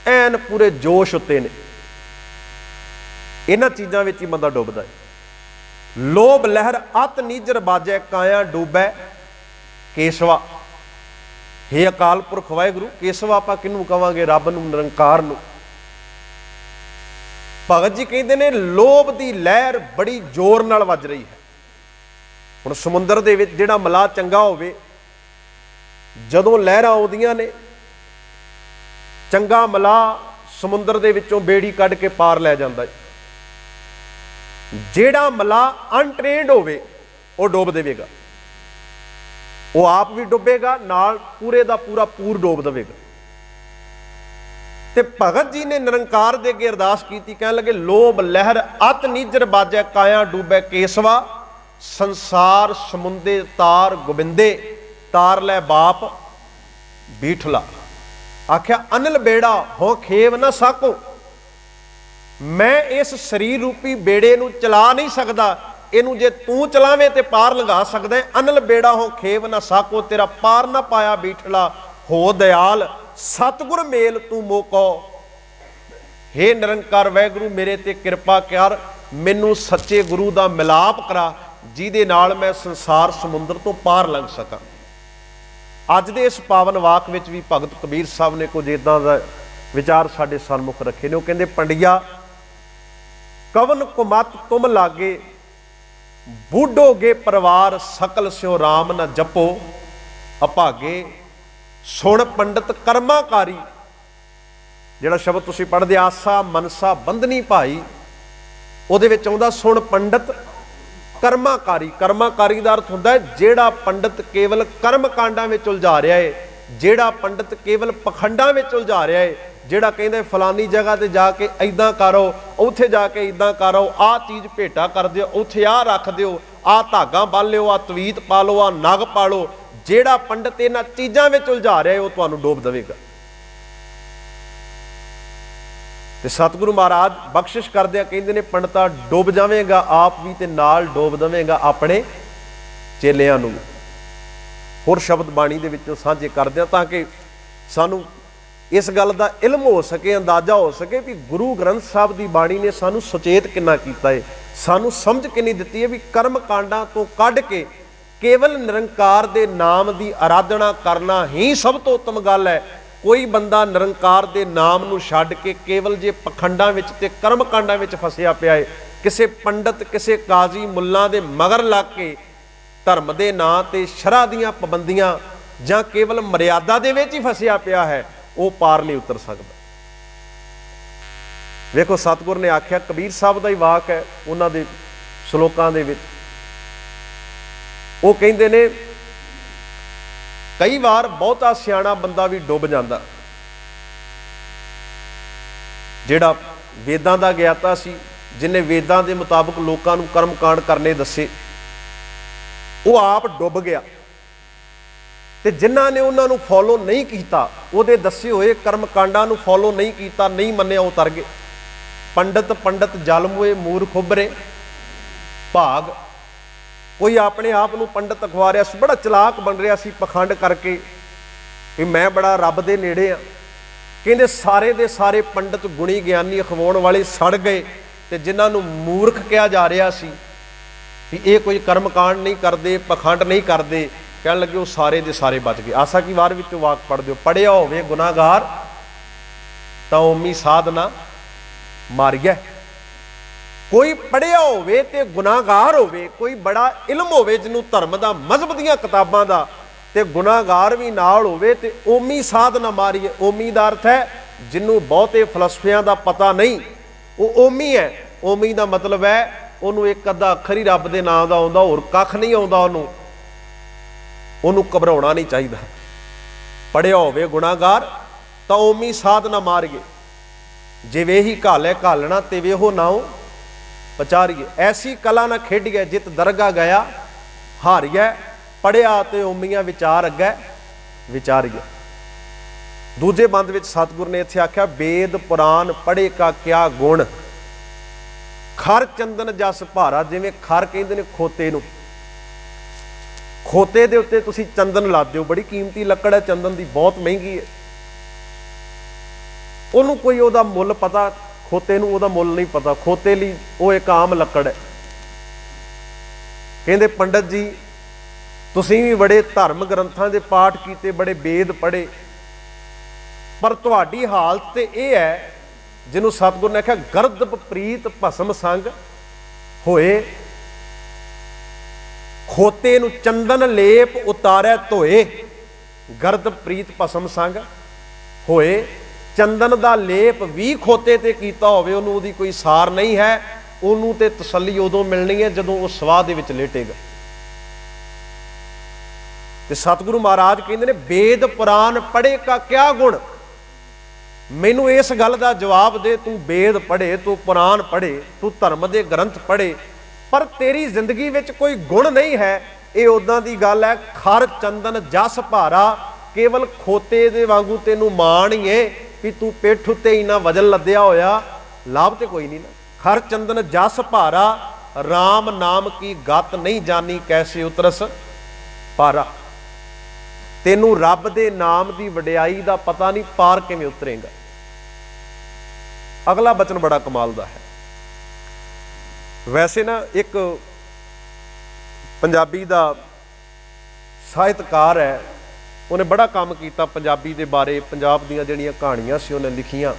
ਐਨ ਪੂਰੇ ਜੋਸ਼ ਉੱਤੇ ਨੇ, ਇਹਨਾਂ ਚੀਜ਼ਾਂ ਵਿੱਚ ਹੀ ਬੰਦਾ ਡੁੱਬਦਾ ਹੈ। ਲੋਭ ਲਹਿਰ ਅਤ ਨੀਜਰ ਬਾਜੈ, ਕਾਇਆ ਡੂਬੈ ਕੇਸਵਾ। ਹੇ ਅਕਾਲ ਪੁਰਖ ਵਾਹਿਗੁਰੂ, ਕੇਸਵਾ ਆਪਾਂ ਕਿਹਨੂੰ ਕਵਾਂਗੇ? ਰੱਬ ਨੂੰ, ਨਿਰੰਕਾਰ ਨੂੰ। ਭਗਤ ਜੀ ਕਹਿੰਦੇ ਨੇ ਲੋਭ ਦੀ ਲਹਿਰ ਬੜੀ ਜ਼ੋਰ ਨਾਲ ਵੱਜ ਰਹੀ ਹੈ। ਹੁਣ ਸਮੁੰਦਰ ਦੇ ਵਿੱਚ ਜਿਹੜਾ ਮਲਾਹ ਚੰਗਾ ਹੋਵੇ, ਜਦੋਂ ਲਹਿਰਾਂ ਆਉਂਦੀਆਂ ਨੇ, ਚੰਗਾ ਮਲਾਹ ਸਮੁੰਦਰ ਦੇ ਵਿੱਚੋਂ ਬੇੜੀ ਕੱਢ ਕੇ ਪਾਰ ਲੈ ਜਾਂਦਾ ਹੈ। ਜਿਹੜਾ ਮਲਾਹ ਅਨਟ੍ਰੇਨਡ ਹੋਵੇ ਉਹ ਡੋਬ ਦੇਵੇਗਾ, ਉਹ ਆਪ ਵੀ ਡੁੱਬੇਗਾ, ਨਾਲ ਪੂਰੇ ਦਾ ਪੂਰਾ ਪੂਰ ਡੋਬ ਦੇਵੇਗਾ। ਤੇ ਭਗਤ ਜੀ ਨੇ ਨਿਰੰਕਾਰ ਦੇ ਅੱਗੇ ਅਰਦਾਸ ਕੀਤੀ, ਕਹਿਣ ਲੱਗੇ ਲੋਭ ਲਹਿਰ ਅਤ ਨੀਜਰ ਬਾਜੈ, ਕਾਇਆ ਡੂਬੈ ਕੇਸਵਾ। ਸੰਸਾਰ ਸਮੁੰਦੇ ਤਾਰ ਗੋਬਿੰਦੇ, ਤਾਰ ਲੈ ਬਾਪ ਬੀਠਲਾ। ਆਖਿਆ ਅਨਲ ਬੇੜਾ ਹੋ ਖੇਵ ਨਾ ਸਾਕੋ, ਮੈਂ ਇਸ ਸਰੀਰ ਰੂਪੀ ਬੇੜੇ ਨੂੰ ਚਲਾ ਨਹੀਂ ਸਕਦਾ, ਇਹਨੂੰ ਜੇ ਤੂੰ ਚਲਾਵੇਂ ਤੇ ਪਾਰ ਲੰਘਾ ਸਕਦਾ ਹੈ। ਅਨਲ ਬੇੜਾ ਹੋ ਖੇਵ ਨਾ ਸਾਕੋ, ਤੇਰਾ ਪਾਰ ਨਾ ਪਾਇਆ ਬੀਠਲਾ। ਹੋ ਦਿਆਲ ਸਤਿਗੁਰ ਮੇਲ ਤੂੰ ਮੋਕੋ। ਹੇ ਨਿਰੰਕਾਰ ਵਾਹਿਗੁਰੂ, ਮੇਰੇ ਤੇ ਕਿਰਪਾ ਕਰ, ਮੈਨੂੰ ਸੱਚੇ ਗੁਰੂ ਦਾ ਮਿਲਾਪ ਕਰਾ, ਜਿਹਦੇ ਨਾਲ ਮੈਂ ਸੰਸਾਰ ਸਮੁੰਦਰ ਤੋਂ ਪਾਰ ਲੰਘ ਸਕਾਂ। ਅੱਜ ਦੇ ਇਸ ਪਾਵਨ ਵਾਕ ਵਿੱਚ ਵੀ ਭਗਤ ਕਬੀਰ ਸਾਹਿਬ ਨੇ ਕੁਝ ਇੱਦਾਂ ਦਾ ਵਿਚਾਰ ਸਾਡੇ ਸਨਮੁਖ ਰੱਖੇ ਨੇ। ਉਹ ਕਹਿੰਦੇ, ਪੰਡਿਆ ਕਵਨ ਕੁਮਤ ਤੁਮ ਲਾਗੇ, ਬੂਢੋਗੇ ਪਰਿਵਾਰ ਸਕਲ ਸਿਓ ਰਾਮ ਨਾ ਜਪੋ। ਅਭਾਗੇ ਸੁਣ ਪੰਡਤ ਕਰਮਾਕਾਰੀ। ਜਿਹੜਾ ਸ਼ਬਦ ਤੁਸੀਂ ਪੜ੍ਹਦੇ, ਆਸਾ ਮਨਸਾ ਬੰਧਨੀ ਭਾਈ, ਉਹਦੇ ਵਿੱਚ ਆਉਂਦਾ ਸੁਣ ਪੰਡਤ ਕਰਮਾਕਾਰੀ। ਕਰਮਾਕਾਰੀ ਦਾ ਅਰਥ ਹੁੰਦਾ ਹੈ ਜਿਹੜਾ ਪੰਡਤ ਕੇਵਲ ਕਰਮ ਕਾਂਡਾਂ ਵਿੱਚ ਉਲਝਾ ਰਿਹਾ ਹੈ, ਜਿਹੜਾ ਪੰਡਤ ਕੇਵਲ ਪਖੰਡਾਂ ਵਿੱਚ ਉਲਝਾ ਰਿਹਾ ਹੈ, ਜਿਹੜਾ ਕਹਿੰਦਾ ਫਲਾਨੀ ਜਗ੍ਹਾ ਤੇ ਜਾ ਕੇ ਇਦਾਂ ਕਰੋ, ਉੱਥੇ ਜਾ ਕੇ ਇਦਾਂ ਕਰੋ, ਆਹ ਚੀਜ਼ ਭੇਟਾ ਕਰ ਦਿਓ, ਉੱਥੇ ਆਹ ਰੱਖ ਦਿਓ, ਆਹ ਧਾਗਾ ਬੰਨ ਲਿਓ, ਆਹ ਤਵੀਤ ਪਾ ਲਓ, ਆਹ ਨਗ ਪਾ ਲਓ। ਜਿਹੜਾ ਪੰਡਤ ਇਹਨਾਂ ਚੀਜ਼ਾਂ ਵਿੱਚ ਉਲਝਾ ਰਿਹਾ ਉਹ ਤੁਹਾਨੂੰ ਡੋਬ ਦੇਵੇਗਾ। ਤੇ ਸਤਿਗੁਰੂ ਮਹਾਰਾਜ ਬਖਸ਼ਿਸ਼ ਕਰਦੇ ਆ, ਕਹਿੰਦੇ ਨੇ ਪੰਡਤਾ ਡੁੱਬ ਜਾਵੇਗਾ ਆਪ ਵੀ ਤੇ ਨਾਲ ਡੋਬ ਦੇਵੇਗਾ ਆਪਣੇ ਚੇਲਿਆਂ ਨੂੰ। ਹੋਰ ਸ਼ਬਦ ਬਾਣੀ ਦੇ ਵਿੱਚੋਂ ਸਾਂਝੇ ਕਰਦੇ ਆ ਤਾਂ ਕਿ ਸਾਨੂੰ ਇਸ ਗੱਲ ਦਾ ਇਲਮ ਹੋ ਸਕੇ, ਅੰਦਾਜ਼ਾ ਹੋ ਸਕੇ ਵੀ ਗੁਰੂ ਗ੍ਰੰਥ ਸਾਹਿਬ ਦੀ ਬਾਣੀ ਨੇ ਸਾਨੂੰ ਸੁਚੇਤ ਕਿੰਨਾ ਕੀਤਾ ਹੈ, ਸਾਨੂੰ ਸਮਝ ਕਿੰਨੀ ਦਿੱਤੀ ਹੈ ਵੀ ਕਰਮ ਕਾਂਡਾਂ ਤੋਂ ਕੱਢ ਕੇ ਕੇਵਲ ਨਿਰੰਕਾਰ ਦੇ ਨਾਮ ਦੀ ਆਰਾਧਨਾ ਕਰਨਾ ਹੀ ਸਭ ਤੋਂ ਉੱਤਮ ਗੱਲ ਹੈ। ਕੋਈ ਬੰਦਾ ਨਿਰੰਕਾਰ ਦੇ ਨਾਮ ਨੂੰ ਛੱਡ ਕੇ ਕੇਵਲ ਜੇ ਪਖੰਡਾਂ ਵਿੱਚ ਤੇ ਕਰਮ ਕਾਂਡਾਂ ਵਿੱਚ ਫਸਿਆ ਪਿਆ ਹੈ, ਕਿਸੇ ਪੰਡਤ ਕਿਸੇ ਕਾਜ਼ੀ ਮੁੱਲਾਂ ਦੇ ਮਗਰ ਲੱਗ ਕੇ ਧਰਮ ਦੇ ਨਾਂ ਤੇ ਸ਼ਰ੍ਹਾ ਦੀਆਂ ਪਾਬੰਦੀਆਂ ਜਾਂ ਕੇਵਲ ਮਰਿਆਦਾ ਦੇ ਵਿੱਚ ਹੀ ਫਸਿਆ ਪਿਆ ਹੈ, ਉਹ ਪਾਰ ਨਹੀਂ ਉਤਰ ਸਕਦਾ। ਵੇਖੋ ਸਤਿਗੁਰ ਨੇ ਆਖਿਆ, ਕਬੀਰ ਸਾਹਿਬ ਦਾ ਹੀ ਵਾਕ ਹੈ ਉਹਨਾਂ ਦੇ ਸ਼ਲੋਕਾਂ ਦੇ ਵਿੱਚ, ਉਹ ਕਹਿੰਦੇ ਨੇ ਕਈ ਵਾਰ ਬਹੁਤਾ ਸਿਆਣਾ ਬੰਦਾ ਵੀ ਡੁੱਬ ਜਾਂਦਾ। ਜਿਹੜਾ ਵੇਦਾਂ ਦਾ ਗਿਆਤਾ ਸੀ, ਜਿਹਨੇ ਵੇਦਾਂ ਦੇ ਮੁਤਾਬਕ ਲੋਕਾਂ ਨੂੰ ਕਰਮ ਕਾਂਡ ਕਰਨੇ ਦੱਸੇ, ਉਹ ਆਪ ਡੁੱਬ ਗਿਆ। ਤੇ ਜਿਨ੍ਹਾਂ ਨੇ ਉਹਨਾਂ ਨੂੰ ਫੋਲੋ ਨਹੀਂ ਕੀਤਾ, ਉਹਦੇ ਦੱਸੇ ਹੋਏ ਕਰਮ ਕਾਂਡਾਂ ਨੂੰ ਫੋਲੋ ਨਹੀਂ ਕੀਤਾ, ਨਹੀਂ ਮੰਨਿਆ, ਉਹ ਤਰ ਗਏ। ਪੰਡਤ ਜਲ ਮੋਏ ਮੂਰਖ ਉਭਰੇ ਭਾਗ। ਕੋਈ ਆਪਣੇ ਆਪ ਨੂੰ ਪੰਡਤ ਅਖਵਾ ਰਿਹਾ ਸੀ, ਬੜਾ ਚਲਾਕ ਬਣ ਰਿਹਾ ਸੀ ਪਖੰਡ ਕਰਕੇ ਵੀ ਮੈਂ ਬੜਾ ਰੱਬ ਦੇ ਨੇੜੇ ਆ। ਕਹਿੰਦੇ ਸਾਰੇ ਦੇ ਸਾਰੇ ਪੰਡਤ ਗੁਣੀ ਗਿਆਨੀ ਅਖਵਾਉਣ ਵਾਲੇ ਸੜ ਗਏ, ਤੇ ਜਿਨ੍ਹਾਂ ਨੂੰ ਮੂਰਖ ਕਿਹਾ ਜਾ ਰਿਹਾ ਸੀ ਵੀ ਇਹ ਕੋਈ ਕਰਮ ਕਾਂਡ ਨਹੀਂ ਕਰਦੇ, ਪਖੰਡ ਨਹੀਂ ਕਰਦੇ, ਕਹਿਣ ਲੱਗੇ, ਉਹ ਸਾਰੇ ਦੇ ਸਾਰੇ ਬਚ ਗਏ। ਆਸਾ ਕੀ ਵਾਰ ਵਿੱਚੋਂ ਵਾਕ ਪੜ੍ਹ ਦਿਓ, ਪੜ੍ਹਿਆ ਹੋਵੇ ਗੁਨਾਹਗਾਰ ਤਾਂ ਓਮੀ ਸਾਧ ਨਾ ਮਾਰੀਐ। ਕੋਈ ਪੜ੍ਹਿਆ ਹੋਵੇ ਤੇ ਗੁਨਾਹਗਾਰ ਹੋਵੇ, ਕੋਈ ਬੜਾ ਇਲਮ ਹੋਵੇ ਜਿਹਨੂੰ ਧਰਮ ਦਾ ਮਜ਼ਹਬ ਦੀਆਂ ਕਿਤਾਬਾਂ ਦਾ, ਤੇ ਗੁਨਾਹਗਾਰ ਵੀ ਨਾਲ ਹੋਵੇ ਤੇ ਓਮੀ ਸਾਧ ਨਾ ਮਾਰੀਏ। ਓਮੀ ਦਾ ਅਰਥ ਹੈ ਜਿਹਨੂੰ ਬਹੁਤੇ ਫਲਸਫਿਆਂ ਦਾ ਪਤਾ ਨਹੀਂ, ਉਹ ਓਮੀ ਹੈ। ਓਮੀ ਦਾ ਮਤਲਬ ਹੈ ਉਹਨੂੰ ਇੱਕ ਅੱਧਾ ਅੱਖਰ ਹੀ ਰੱਬ ਦੇ ਨਾਂ ਦਾ ਆਉਂਦਾ, ਹੋਰ ਕੱਖ ਨਹੀਂ ਆਉਂਦਾ ਉਹਨੂੰ ਘਬਰਾਉਣਾ ਨਹੀਂ ਚਾਹੀਦਾ। ਪੜ੍ਹਿਆ ਹੋਵੇ ਗੁਨਾਹਗਾਰ ਤਾਂ ਓਮੀ ਸਾਧ ਨਾ ਮਾਰੀਏ। ਜਿਵੇਂ ਹੀ ਘਾਲੇ ਘਾਲਣਾ ਤੇ ਵੇਹੋ ਨਾਉ ਪਚਾਰੀਏ। ਐਸੀ ਕਲਾ ਨਾ ਖੇਡੀਏ ਜਿਤ ਦਰਗਾ ਗਿਆ ਹਾਰੀਏ। ਪੜ੍ਹਿਆ ਤੇ ਓਮੀਆਂ ਵਿਚਾਰ ਅੱਗੇ ਵਿਚਾਰੀਏ। ਦੂਜੇ ਬੰਦ ਵਿੱਚ ਸਤਿਗੁਰ ਨੇ ਇੱਥੇ ਆਖਿਆ, ਵੇਦ ਪੁਰਾਨ ਪੜ੍ਹੇ ਕਾ ਕਿਆ ਗੁਣ, ਖਰ ਚੰਦਨ ਜਸ ਭਾਰਾ। ਜਿਵੇਂ ਖਰ ਕਹਿੰਦੇ ਨੇ ਖੋਤੇ ਨੂੰ, ਖੋਤੇ ਦੇ ਉੱਤੇ ਤੁਸੀਂ ਚੰਦਨ ਲਾਦੇ ਹੋ, ਬੜੀ ਕੀਮਤੀ ਲੱਕੜ ਹੈ ਚੰਦਨ ਦੀ, ਬਹੁਤ ਮਹਿੰਗੀ ਹੈ। ਉਹਨੂੰ ਕੋਈ ਉਹਦਾ ਮੁੱਲ ਪਤਾ, ਖੋਤੇ ਨੂੰ ਉਹਦਾ ਮੁੱਲ ਨਹੀਂ ਪਤਾ, ਖੋਤੇ ਲਈ ਉਹ ਇੱਕ ਆਮ ਲੱਕੜ ਹੈ। ਕਹਿੰਦੇ ਪੰਡਤ ਜੀ ਤੁਸੀਂ ਵੀ ਬੜੇ ਧਰਮ ਗ੍ਰੰਥਾਂ ਦੇ ਪਾਠ ਕੀਤੇ, ਬੜੇ ਵੇਦ ਪੜ੍ਹੇ, ਪਰ ਤੁਹਾਡੀ ਹਾਲਤ ਤੇ ਇਹ ਹੈ ਜਿਹਨੂੰ ਸਤਿਗੁਰ ਨੇ ਆਖਿਆ, ਗਰਦਬ ਪ੍ਰੀਤ ਭਸਮ ਸੰਗ ਹੋਏ। ਖੋਤੇ ਨੂੰ ਚੰਦਨ ਲੇਪ ਉਤਾਰੈ ਧੋਏ, ਗਰਦ ਪ੍ਰੀਤ ਭਸਮ ਸੰਗ ਹੋਏ। ਚੰਦਨ ਦਾ ਲੇਪ ਵੀ ਖੋਤੇ ਤੇ ਕੀਤਾ ਹੋਵੇ, ਉਹਨੂੰ ਉਹਦੀ ਕੋਈ ਸਾਰ ਨਹੀਂ ਹੈ। ਉਹਨੂੰ ਤੇ ਤਸੱਲੀ ਉਦੋਂ ਮਿਲਣੀ ਹੈ ਜਦੋਂ ਉਹ ਸਵਾਹ ਦੇ ਵਿੱਚ ਲੇਟੇਗਾ। ਤੇ ਸਤਿਗੁਰੂ ਮਹਾਰਾਜ ਕਹਿੰਦੇ ਨੇ, ਵੇਦ ਪੁਰਾਨ ਪੜ੍ਹੇ ਕਾ ਕਿਆ ਗੁਣ। ਮੈਨੂੰ ਇਸ ਗੱਲ ਦਾ ਜਵਾਬ ਦੇ, ਤੂੰ ਵੇਦ ਪੜ੍ਹੇ, ਤੂੰ ਪੁਰਾਨ ਪੜ੍ਹੇ, ਤੂੰ ਧਰਮ ਦੇ ਗ੍ਰੰਥ ਪੜ੍ਹੇ, ਪਰ ਤੇਰੀ ਜ਼ਿੰਦਗੀ ਵਿੱਚ ਕੋਈ ਗੁਣ ਨਹੀਂ ਹੈ। ਇਹ ਉਦਾਂ ਦੀ ਗੱਲ ਹੈ, ਖਰ ਚੰਦਨ ਜਸ ਭਾਰਾ। ਕੇਵਲ ਖੋਤੇ ਦੇ ਵਾਂਗੂ ਤੈਨੂੰ ਮਾਣ ਹੀ ਏ ਵੀ ਤੂੰ ਪਿੱਠ ਉੱਤੇ ਇੰਨਾ ਵਜਨ ਲੱਦਿਆ ਹੋਇਆ, ਲਾਭ ਤੇ ਕੋਈ ਨਹੀਂ ਨਾ। ਖਰ ਚੰਦਨ ਜਸ ਭਾਰਾ, ਰਾਮ ਨਾਮ ਕੀ ਗਤ ਨਹੀਂ ਜਾਣੀ, ਕੈਸੇ ਉਤਰਸ ਭਾਰਾ। ਤੈਨੂੰ ਰੱਬ ਦੇ ਨਾਮ ਦੀ ਵਡਿਆਈ ਦਾ ਪਤਾ ਨਹੀਂ, ਪਾਰ ਕਿਵੇਂ ਉਤਰੇਗਾ। ਅਗਲਾ ਬਚਨ ਬੜਾ ਕਮਾਲ ਦਾ ਹੈ। ਵੈਸੇ ਨਾ ਇੱਕ ਪੰਜਾਬੀ ਦਾ ਸਾਹਿਤਕਾਰ ਹੈ, ਉਹਨੇ ਬੜਾ ਕੰਮ ਕੀਤਾ ਪੰਜਾਬੀ ਦੇ ਬਾਰੇ, ਪੰਜਾਬ ਦੀਆਂ ਜਿਹੜੀਆਂ ਕਹਾਣੀਆਂ ਸੀ ਉਹਨੇ ਲਿਖੀਆਂ।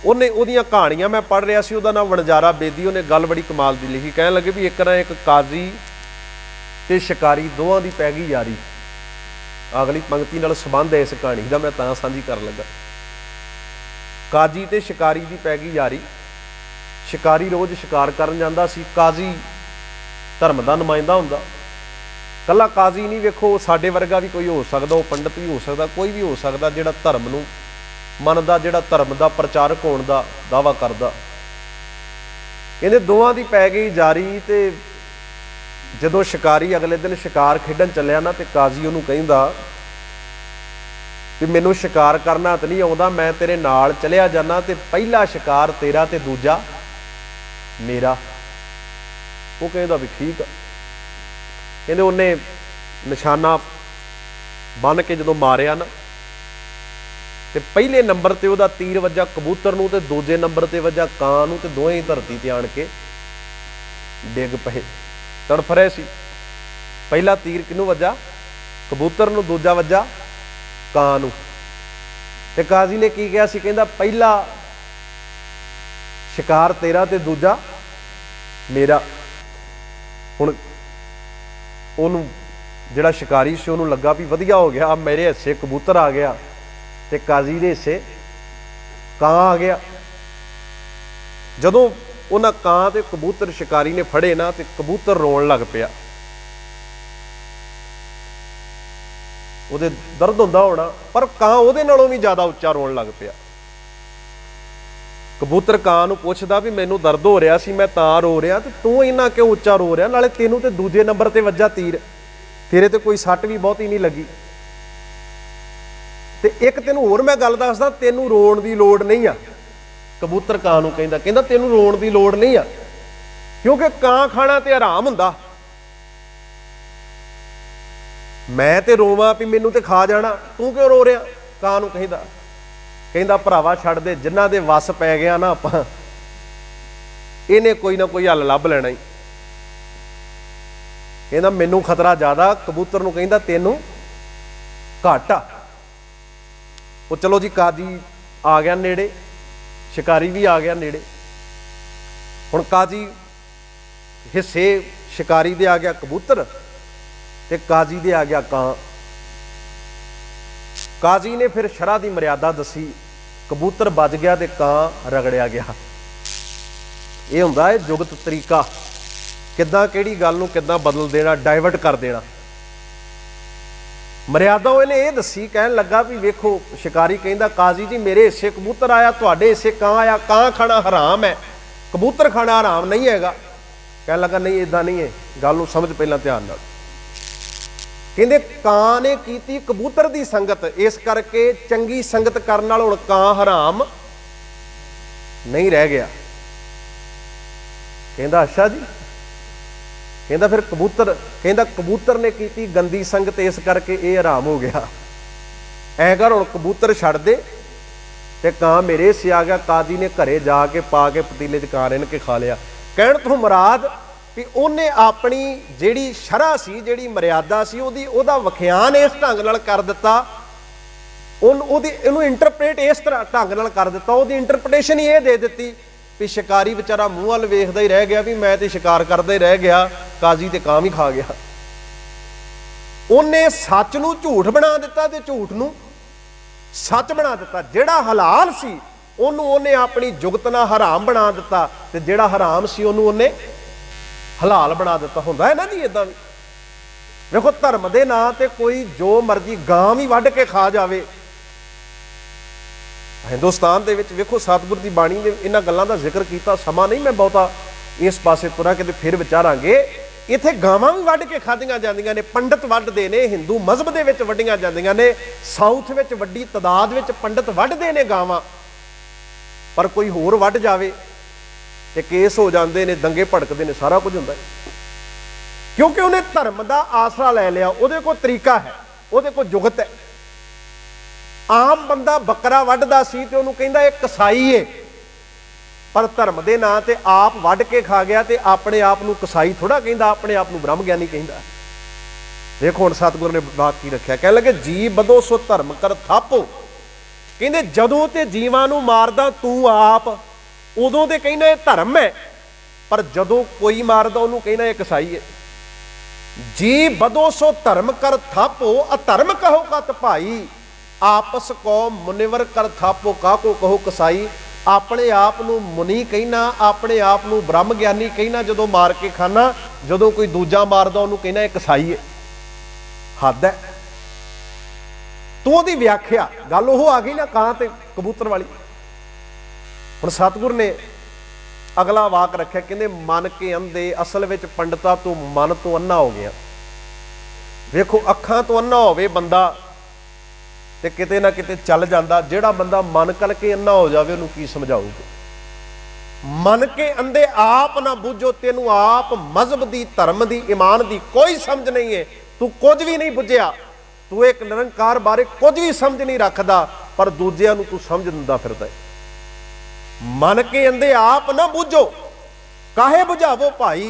ਉਹਦੀਆਂ ਕਹਾਣੀਆਂ ਮੈਂ ਪੜ੍ਹ ਰਿਹਾ ਸੀ, ਉਹਦਾ ਨਾਮ ਵਣਜਾਰਾ ਬੇਦੀ। ਉਹਨੇ ਗੱਲ ਬੜੀ ਕਮਾਲ ਦੀ ਲਿਖੀ। ਕਹਿਣ ਲੱਗੇ ਵੀ ਇੱਕ ਨਾ ਇੱਕ ਕਾਜ਼ੀ ਤੇ ਸ਼ਿਕਾਰੀ ਦੋਵਾਂ ਦੀ ਪੈ ਗਈ ਯਾਰੀ। ਅਗਲੀ ਪੰਕਤੀ ਨਾਲ ਸੰਬੰਧ ਹੈ ਇਸ ਕਹਾਣੀ ਦਾ, ਮੈਂ ਤਾਂ ਸਾਂਝੀ ਕਰਨ ਲੱਗਾ। ਕਾਜ਼ੀ ਤੇ ਸ਼ਿਕਾਰੀ ਦੀ ਪੈ ਗਈ ਯਾਰੀ। ਸ਼ਿਕਾਰੀ ਰੋਜ਼ ਸ਼ਿਕਾਰ ਕਰਨ ਜਾਂਦਾ ਸੀ, ਕਾਜ਼ੀ ਧਰਮ ਦਾ ਨੁਮਾਇੰਦਾ ਹੁੰਦਾ। ਕੱਲਾ ਕਾਜ਼ੀ ਨਹੀਂ, ਵੇਖੋ ਸਾਡੇ ਵਰਗਾ ਵੀ ਕੋਈ ਹੋ ਸਕਦਾ, ਉਹ ਪੰਡਤ ਵੀ ਹੋ ਸਕਦਾ, ਕੋਈ ਵੀ ਹੋ ਸਕਦਾ ਜਿਹੜਾ ਧਰਮ ਨੂੰ ਮੰਨਦਾ, ਜਿਹੜਾ ਧਰਮ ਦਾ ਪ੍ਰਚਾਰਕ ਹੋਣ ਦਾ ਦਾਅਵਾ ਕਰਦਾ। ਕਹਿੰਦੇ ਦੋਵਾਂ ਦੀ ਪੈ ਗਈ ਜਾਰੀ ਤੇ ਜਦੋਂ शिकारी अगले दिन शिकार खेडन चलिया ना, तो काजी उहनूं कहिंदा भी मैनूं शिकार करना तो नहीं आउंदा, मैं तेरे नाल चलिया जाना, तो पहला शिकार तेरा ते दूजा मेरा। वो कहता भी ठीक आ। कहते उन्हें निशाना बन के जो मारिया ना, तो पहले नंबर ते उहदा तीर वजा कबूतर नूं, ते दूजे नंबर ते वजा कां नूं, ते दोवें ही धरती ते आण के डिग पए, तड़फ रहे सी। पहला तीर किनूं वजा? कबूतर नूं, दूजा वजा कां नूं। ते काजी ने की कहा सी? कहंदा पहला शिकार तेरा ते दूजा मेरा। हुण उहनूं जिहड़ा शिकारी सी उहनूं लगा भी वधिया हो गया, मेरे हिस्से कबूतर आ गया ते काजी दे हिस्से कां आ गया। जदों उन्हां कां ते कबूतर शिकारी ने फड़े ना, ते कबूतर रोण लग पिया। ਉਹਦੇ दर्द ਹੁੰਦਾ होना, पर ਕਾਂ ਉਹਦੇ ਨਾਲੋਂ भी ज़्यादा ਉੱਚਾ रोण लग पिया। कबूतर ਕਾਂ ਨੂੰ ਪੁੱਛਦਾ भी मैनू दर्द हो रहा सी, मैं तां रो रहा, ਤੇ ਤੂੰ ਇੰਨਾ ਕਿਉਂ ਉੱਚਾ रो रहा? नाले ਤੈਨੂੰ ਤੇ ਦੂਜੇ नंबर ਤੇ ਵੱਜਾ तीर, तेरे ਤੇ कोई सੱਟ भी बहुती नहीं लगी। ਤੇ ਇੱਕ ਤੈਨੂੰ ਹੋਰ मैं गल दसदा, ਤੈਨੂੰ रोण ਦੀ लोड़ नहीं आ। कबूतर ਕਾਂ ਨੂੰ ਕਹਿੰਦਾ ਤੈਨੂੰ रोण ਦੀ लोड़ नहीं आ, क्योंकि ਕਾਂ खाना ਤੇ हराम हुंदा। मैं तो रोवां भी मैनू तो खा जाना, तू क्यों रो रहा? ਕਾਂ ਨੂੰ ਕਹਿੰਦਾ भरावा छड़ दे, जिन्हां दे वस पै गया ना आपां, इहने कोई ना कोई हल लभ लेना ही। कहंदा मैनू खतरा ज़्यादा। कबूतर नूं कहंदा तैनूं घट आ। वो चलो जी काजी आ गया नेड़े, शिकारी भी आ गया नेड़े। हुण काजी हिस्से शिकारी दे आ गया कबूतर, ते काजी दे आ गया ਕਾਂ। काजी ने फिर शरह की मर्यादा दसी, कबूतर बच गया ते ਕਾਂ रगड़िया गया। ये हुंदा है जुगत तरीका, किद्दां किहड़ी गल नूं किद्दां बदल देना, डाइवर्ट कर देना। मर्यादा इहने ये दसी, कहन लगा भी वेखो, शिकारी कहंदा काजी जी मेरे हिस्से कबूतर आया, तुहाडे हिस्से ਕਾਂ आया, ਕਾਂ खाना हराम है, कबूतर खाना हराम नहीं हैगा। कहन लगा नहीं इदां नहीं है, गल नूं समझ पहलां ध्यान नाल। कहंदे ਕਾਂ ने कीती कबूतर की संगत, इस करके चंगी संगत करन नाल हुण ਕਾਂ हराम नहीं रह गया। कहंदा अच्छा जी। कहंदा फिर कबूतर, कहंदा कबूतर ने कीती गंदी संगत, इस करके ये हराम हो गया। ऐ कर हुण कबूतर छड्ड दे ते ਕਾਂ मेरे हिस्से आ गया। काजी ने घरे जाके पा के पतीले च ਕਾਂ रिन के खा लिया। कहण तो मुराद भी उन्हें अपनी जिहड़ी शरह सी, जिहड़ी मर्यादा सी, उहदा वखियान इस ढंग नाल कर दिता, इहनूं इंटरप्रेट इस तरह ढंग नाल कर दिता, उहदी इंटरप्रिटेशन ही ये दे दित्ती भी शिकारी बेचारा मूँह वल वेखदा ही रह गया भी मैं तो शिकार करदा ही रह गया, काजी ते ਕਾਂ भी खा गया। उन्हें सच नूं झूठ बना दिता ते झूठ नूं सच बना दिता। जिहड़ा हलाल सी उहनूं उन्हें अपनी जुगत नाल हराम बना दिता, ते जिहड़ा हराम सी उहनूं उन्हें हलाल बना दिता। हुंदा है ना जी इदां भी। देखो धर्म के नां ते कोई जो मर्जी गां भी वढ के खा जावे। हिंदुस्तान दे विच वेखो सतगुर की बाणी ने इन्हां गल्लां दा जिक्र कीता, समा नहीं मैं बहुता इस पासे तुरा किते फिर विचारांगे। इत्थे गावां भी वढ के खादियां जांदियां ने, पंडित वढदे ने, हिंदू मजहब दे विच वढियां जांदियां ने, साउथ विच वड्डी तादाद विच पंडित वढदे ने गावां, पर कोई होर वढ जावे ते केस हो जाते हैं, दंगे भड़कते हैं, सारा कुछ होंदा है। क्योंकि उन्हें धर्म का आसरा ले लिया, उहदे कोल तरीका है, उहदे कोल जुगत है। आम बंदा बकरा वढदा सी ते उहनूं कहंदा ये कसाई है, पर धर्म के नां ते आप वढ के खा गया ते अपने आप नूं कसाई थोड़ा कहंदा, अपने आप नूं ब्रह्म ज्ञानी कहंदा। देखो हुण सतगुर ने वाक्य रखिया, कह लगे जी बदो सो धर्म कर थापो। कहंदे जदों ते जीवां नूं मारदा तू आप, उदों ते कहना ये धर्म है, पर जदों कोई मारदा उहनूं कहना ये कसाई है। जी बदो सो धर्म कर थापो, अधर्म कहो कत भाई, आपस को मुनिवर कर थापो, काको कहो कसाई। अपने आप नूं मुनि कहना, अपने आप नूं ब्रह्म ज्ञानी कहना जदों मार के खाना, जदों कोई दूजा मारदा उहनूं कहना ये कसाई है। हद है। तो उहदी व्याख्या गल ओह आ गई ना ਕਾਂ ते कबूतर वाली। हुण सतगुर ने ਅਗਲਾ ਵਾਕ ਰੱਖਿਆ, ਕਹਿੰਦੇ ਮਨ ਕੇ ਅੰਧੇ, ਅਸਲ ਵਿੱਚ ਪੰਡਤਾ ਤੂੰ ਮਨ ਤੋਂ ਅੰਨਾ ਹੋ ਗਿਆ। ਵੇਖੋ ਅੱਖਾਂ ਤੋਂ ਅੰਨਾ ਹੋਵੇ ਬੰਦਾ ਤੇ ਕਿਤੇ ਨਾ ਕਿਤੇ ਚੱਲ ਜਾਂਦਾ, ਜਿਹੜਾ ਬੰਦਾ ਮਨ ਕਰਕੇ ਅੰਨਾ ਹੋ ਜਾਵੇ ਉਹਨੂੰ ਕੀ ਸਮਝਾਊਗਾ। ਮਨ ਕੇ ਅੰਧੇ ਆਪ ਨਾ ਬੁੱਝੋ, ਤੈਨੂੰ ਆਪ ਮਜ਼ਹਬ ਦੀ, ਧਰਮ ਦੀ, ਈਮਾਨ ਦੀ ਕੋਈ ਸਮਝ ਨਹੀਂ ਹੈ, ਤੂੰ ਕੁਝ ਵੀ ਨਹੀਂ ਬੁੱਝਿਆ, ਤੂੰ ਇੱਕ ਨਿਰੰਕਾਰ ਬਾਰੇ ਕੁਝ ਵੀ ਸਮਝ ਨਹੀਂ ਰੱਖਦਾ, ਪਰ ਦੂਜਿਆਂ ਨੂੰ ਤੂੰ ਸਮਝ ਦਿੰਦਾ ਫਿਰਦਾ ਹੈ। ਮਨ ਕੇ ਅੰਧੇ ਆਪ ਨਾ ਬੁੱਝੋ, ਕਾਹੇ ਬੁਝਾਵੋ ਭਾਈ,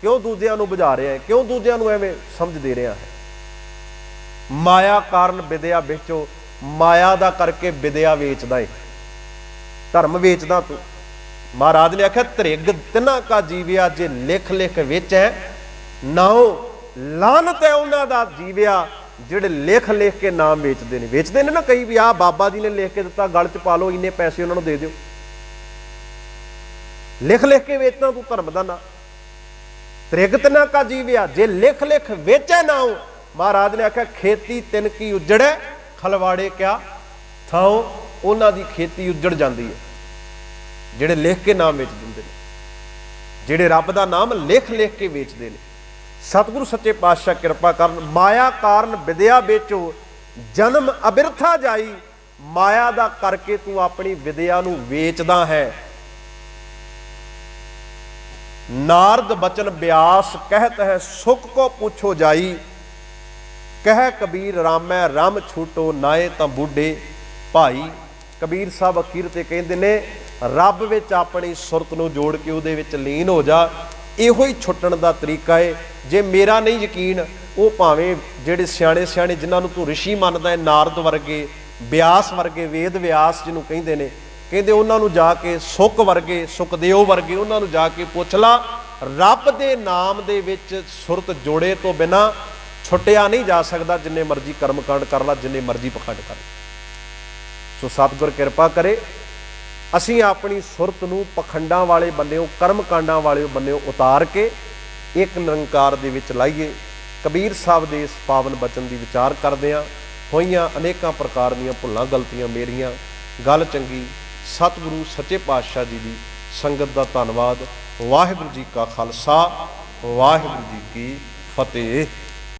ਕਿਉਂ ਦੂਜਿਆਂ ਨੂੰ ਬੁਝਾ ਰਿਹਾ ਹੈ, ਕਿਉਂ ਦੂਜਿਆਂ ਨੂੰ ਐਵੇਂ ਸਮਝ ਦੇ ਰਿਹਾ ਹੈ। ਮਾਇਆ ਕਾਰਨ ਵਿਦਿਆ ਵੇਚੋ, ਮਾਇਆ ਦਾ ਕਰਕੇ ਵਿਦਿਆ ਵੇਚਦਾ ਏ, ਧਰਮ ਵੇਚਦਾ ਤੂੰ। ਮਹਾਰਾਜ ਨੇ ਆਖਿਆ ਧ੍ਰਿਗ ਤਿਨਾ ਕਾ ਜੀਵਿਆ, ਜੇ ਲਿਖ ਲਿਖ ਵੇਚੈ ਨਾਉ, ਲਾਨਤ ਹੈ ਉਹਨਾਂ ਦਾ ਜੀਵਿਆ ਜਿਹੜੇ ਲਿਖ ਲਿਖ ਕੇ ਨਾਮ ਵੇਚਦੇ ਨੇ। ਵੇਚਦੇ ਨੇ ਨਾ ਕਈ ਵੀ, ਆਹ ਬਾਬਾ ਜੀ ਨੇ ਲਿਖ ਕੇ ਦਿੱਤਾ, ਗਲ ਚ ਪਾ ਲਓ, ਇੰਨੇ ਪੈਸੇ ਉਹਨਾਂ ਨੂੰ ਦੇ ਦਿਓ। ਲਿਖ ਲਿਖ ਕੇ ਵੇਚਣਾ ਤੂੰ ਧਰਮ ਦਾ ਨਾਂ। ਧ੍ਰਿਗ ਤਿਨਾ ਕਾ ਜੀਵਿਆ, ਜੇ ਲਿਖ ਲਿਖ ਵੇਚੈ ਨਾਉ, ਮਹਾਰਾਜ ਨੇ ਆਖਿਆ ਖੇਤੀ ਤਿਨ ਕੀ ਉਜੜੈ, ਖਲਵਾੜੇ ਕਿਆ ਥਾਉ, ਉਹਨਾਂ ਦੀ ਖੇਤੀ ਉਜੜ ਜਾਂਦੀ ਹੈ ਜਿਹੜੇ ਲਿਖ ਕੇ ਨਾਮ ਵੇਚ ਦਿੰਦੇ ਨੇ, ਜਿਹੜੇ ਰੱਬ ਦਾ ਨਾਮ ਲਿਖ ਲਿਖ ਕੇ ਵੇਚਦੇ ਨੇ। ਸਤਿਗੁਰੂ ਸੱਚੇ ਪਾਤਸ਼ਾਹ ਕਿਰਪਾ ਕਰਨ। ਮਾਇਆ ਕਾਰਨ ਵਿਦਿਆ ਵੇਚੋ, ਜਨਮ ਅਬਿਰਥਾ ਜਾਈ, ਮਾਇਆ ਦਾ ਕਰਕੇ ਤੂੰ ਆਪਣੀ ਵਿਦਿਆ ਨੂੰ ਵੇਚਦਾ ਹੈ। ਨਾਰਦ ਬਚਨ ਬਿਆਸ ਕਹਿਤ ਹੈ, ਸੁਖ ਕੋ ਪੁੱਛੋ ਜਾਈ, ਕਹਿ ਕਬੀਰ ਰਾਮੈ ਰਮ ਛੂਟੋ, ਨਾਏ ਤਾਂ ਬੁੱਢੇ ਭਾਈ। ਕਬੀਰ ਸਾਹਿਬ ਅਖੀਰ ਤੇ ਕਹਿੰਦੇ ਨੇ, ਰੱਬ ਵਿੱਚ ਆਪਣੀ ਸੁਰਤ ਨੂੰ ਜੋੜ ਕੇ ਉਹਦੇ ਵਿੱਚ ਲੀਨ ਹੋ ਜਾ, ਇਹੋ ਹੀ ਛੁੱਟਣ ਦਾ ਤਰੀਕਾ ਹੈ। ਜੇ ਮੇਰਾ ਨਹੀਂ ਯਕੀਨ, ਉਹ ਭਾਵੇਂ ਜਿਹੜੇ ਸਿਆਣੇ ਸਿਆਣੇ ਜਿਨ੍ਹਾਂ ਨੂੰ ਤੂੰ ਰਿਸ਼ੀ ਮੰਨਦਾ ਹੈ, ਨਾਰਦ ਵਰਗੇ, ਬਿਆਸ ਵਰਗੇ, ਵੇਦ ਵਿਆਸ ਜਿਹਨੂੰ ਕਹਿੰਦੇ ਨੇ, ਕਹਿੰਦੇ ਉਹਨਾਂ ਨੂੰ ਜਾ ਕੇ, ਸੁੱਕ ਵਰਗੇ, ਸੁਖਦੇਵ ਵਰਗੇ, ਉਹਨਾਂ ਨੂੰ ਜਾ ਕੇ ਪੁੱਛ ਲਾ, ਰੱਬ ਦੇ ਨਾਮ ਦੇ ਵਿੱਚ ਸੁਰਤ ਜੋੜੇ ਤੋਂ ਬਿਨਾਂ ਛੁੱਟਿਆ ਨਹੀਂ ਜਾ ਸਕਦਾ। ਜਿੰਨੇ ਮਰਜ਼ੀ ਕਰਮਕਾਂਡ ਕਰ ਲਾ, ਜਿੰਨੇ ਮਰਜ਼ੀ ਪਖੰਡ ਕਰ। ਸੋ ਸਤਿਗੁਰ ਕਿਰਪਾ ਕਰੇ, ਅਸੀਂ ਆਪਣੀ ਸੁਰਤ ਨੂੰ ਪਖੰਡਾਂ ਵਾਲੇ ਬੰਨਿਓ, ਕਰਮ ਕਾਂਡਾਂ ਵਾਲੇ ਬੰਨਿਓ ਉਤਾਰ ਕੇ ਇੱਕ ਨਿਰੰਕਾਰ ਦੇ ਵਿੱਚ ਲਾਈਏ। ਕਬੀਰ ਸਾਹਿਬ ਦੇ ਇਸ ਪਾਵਨ ਬਚਨ ਦੀ ਵਿਚਾਰ ਕਰਦੇ ਹਾਂ। ਹੋਈਆਂ ਅਨੇਕਾਂ ਪ੍ਰਕਾਰ ਦੀਆਂ ਭੁੱਲਾਂ ਗਲਤੀਆਂ ਮੇਰੀਆਂ, ਗੱਲ ਚੰਗੀ ਸਤਿਗੁਰੂ ਸੱਚੇ ਪਾਤਸ਼ਾਹ ਜੀ ਦੀ ਸੰਗਤ ਦਾ ਧੰਨਵਾਦ। ਵਾਹਿਗੁਰੂ ਜੀ ਕਾ ਖਾਲਸਾ, ਵਾਹਿਗੁਰੂ ਜੀ ਕੀ ਫਤਿਹ।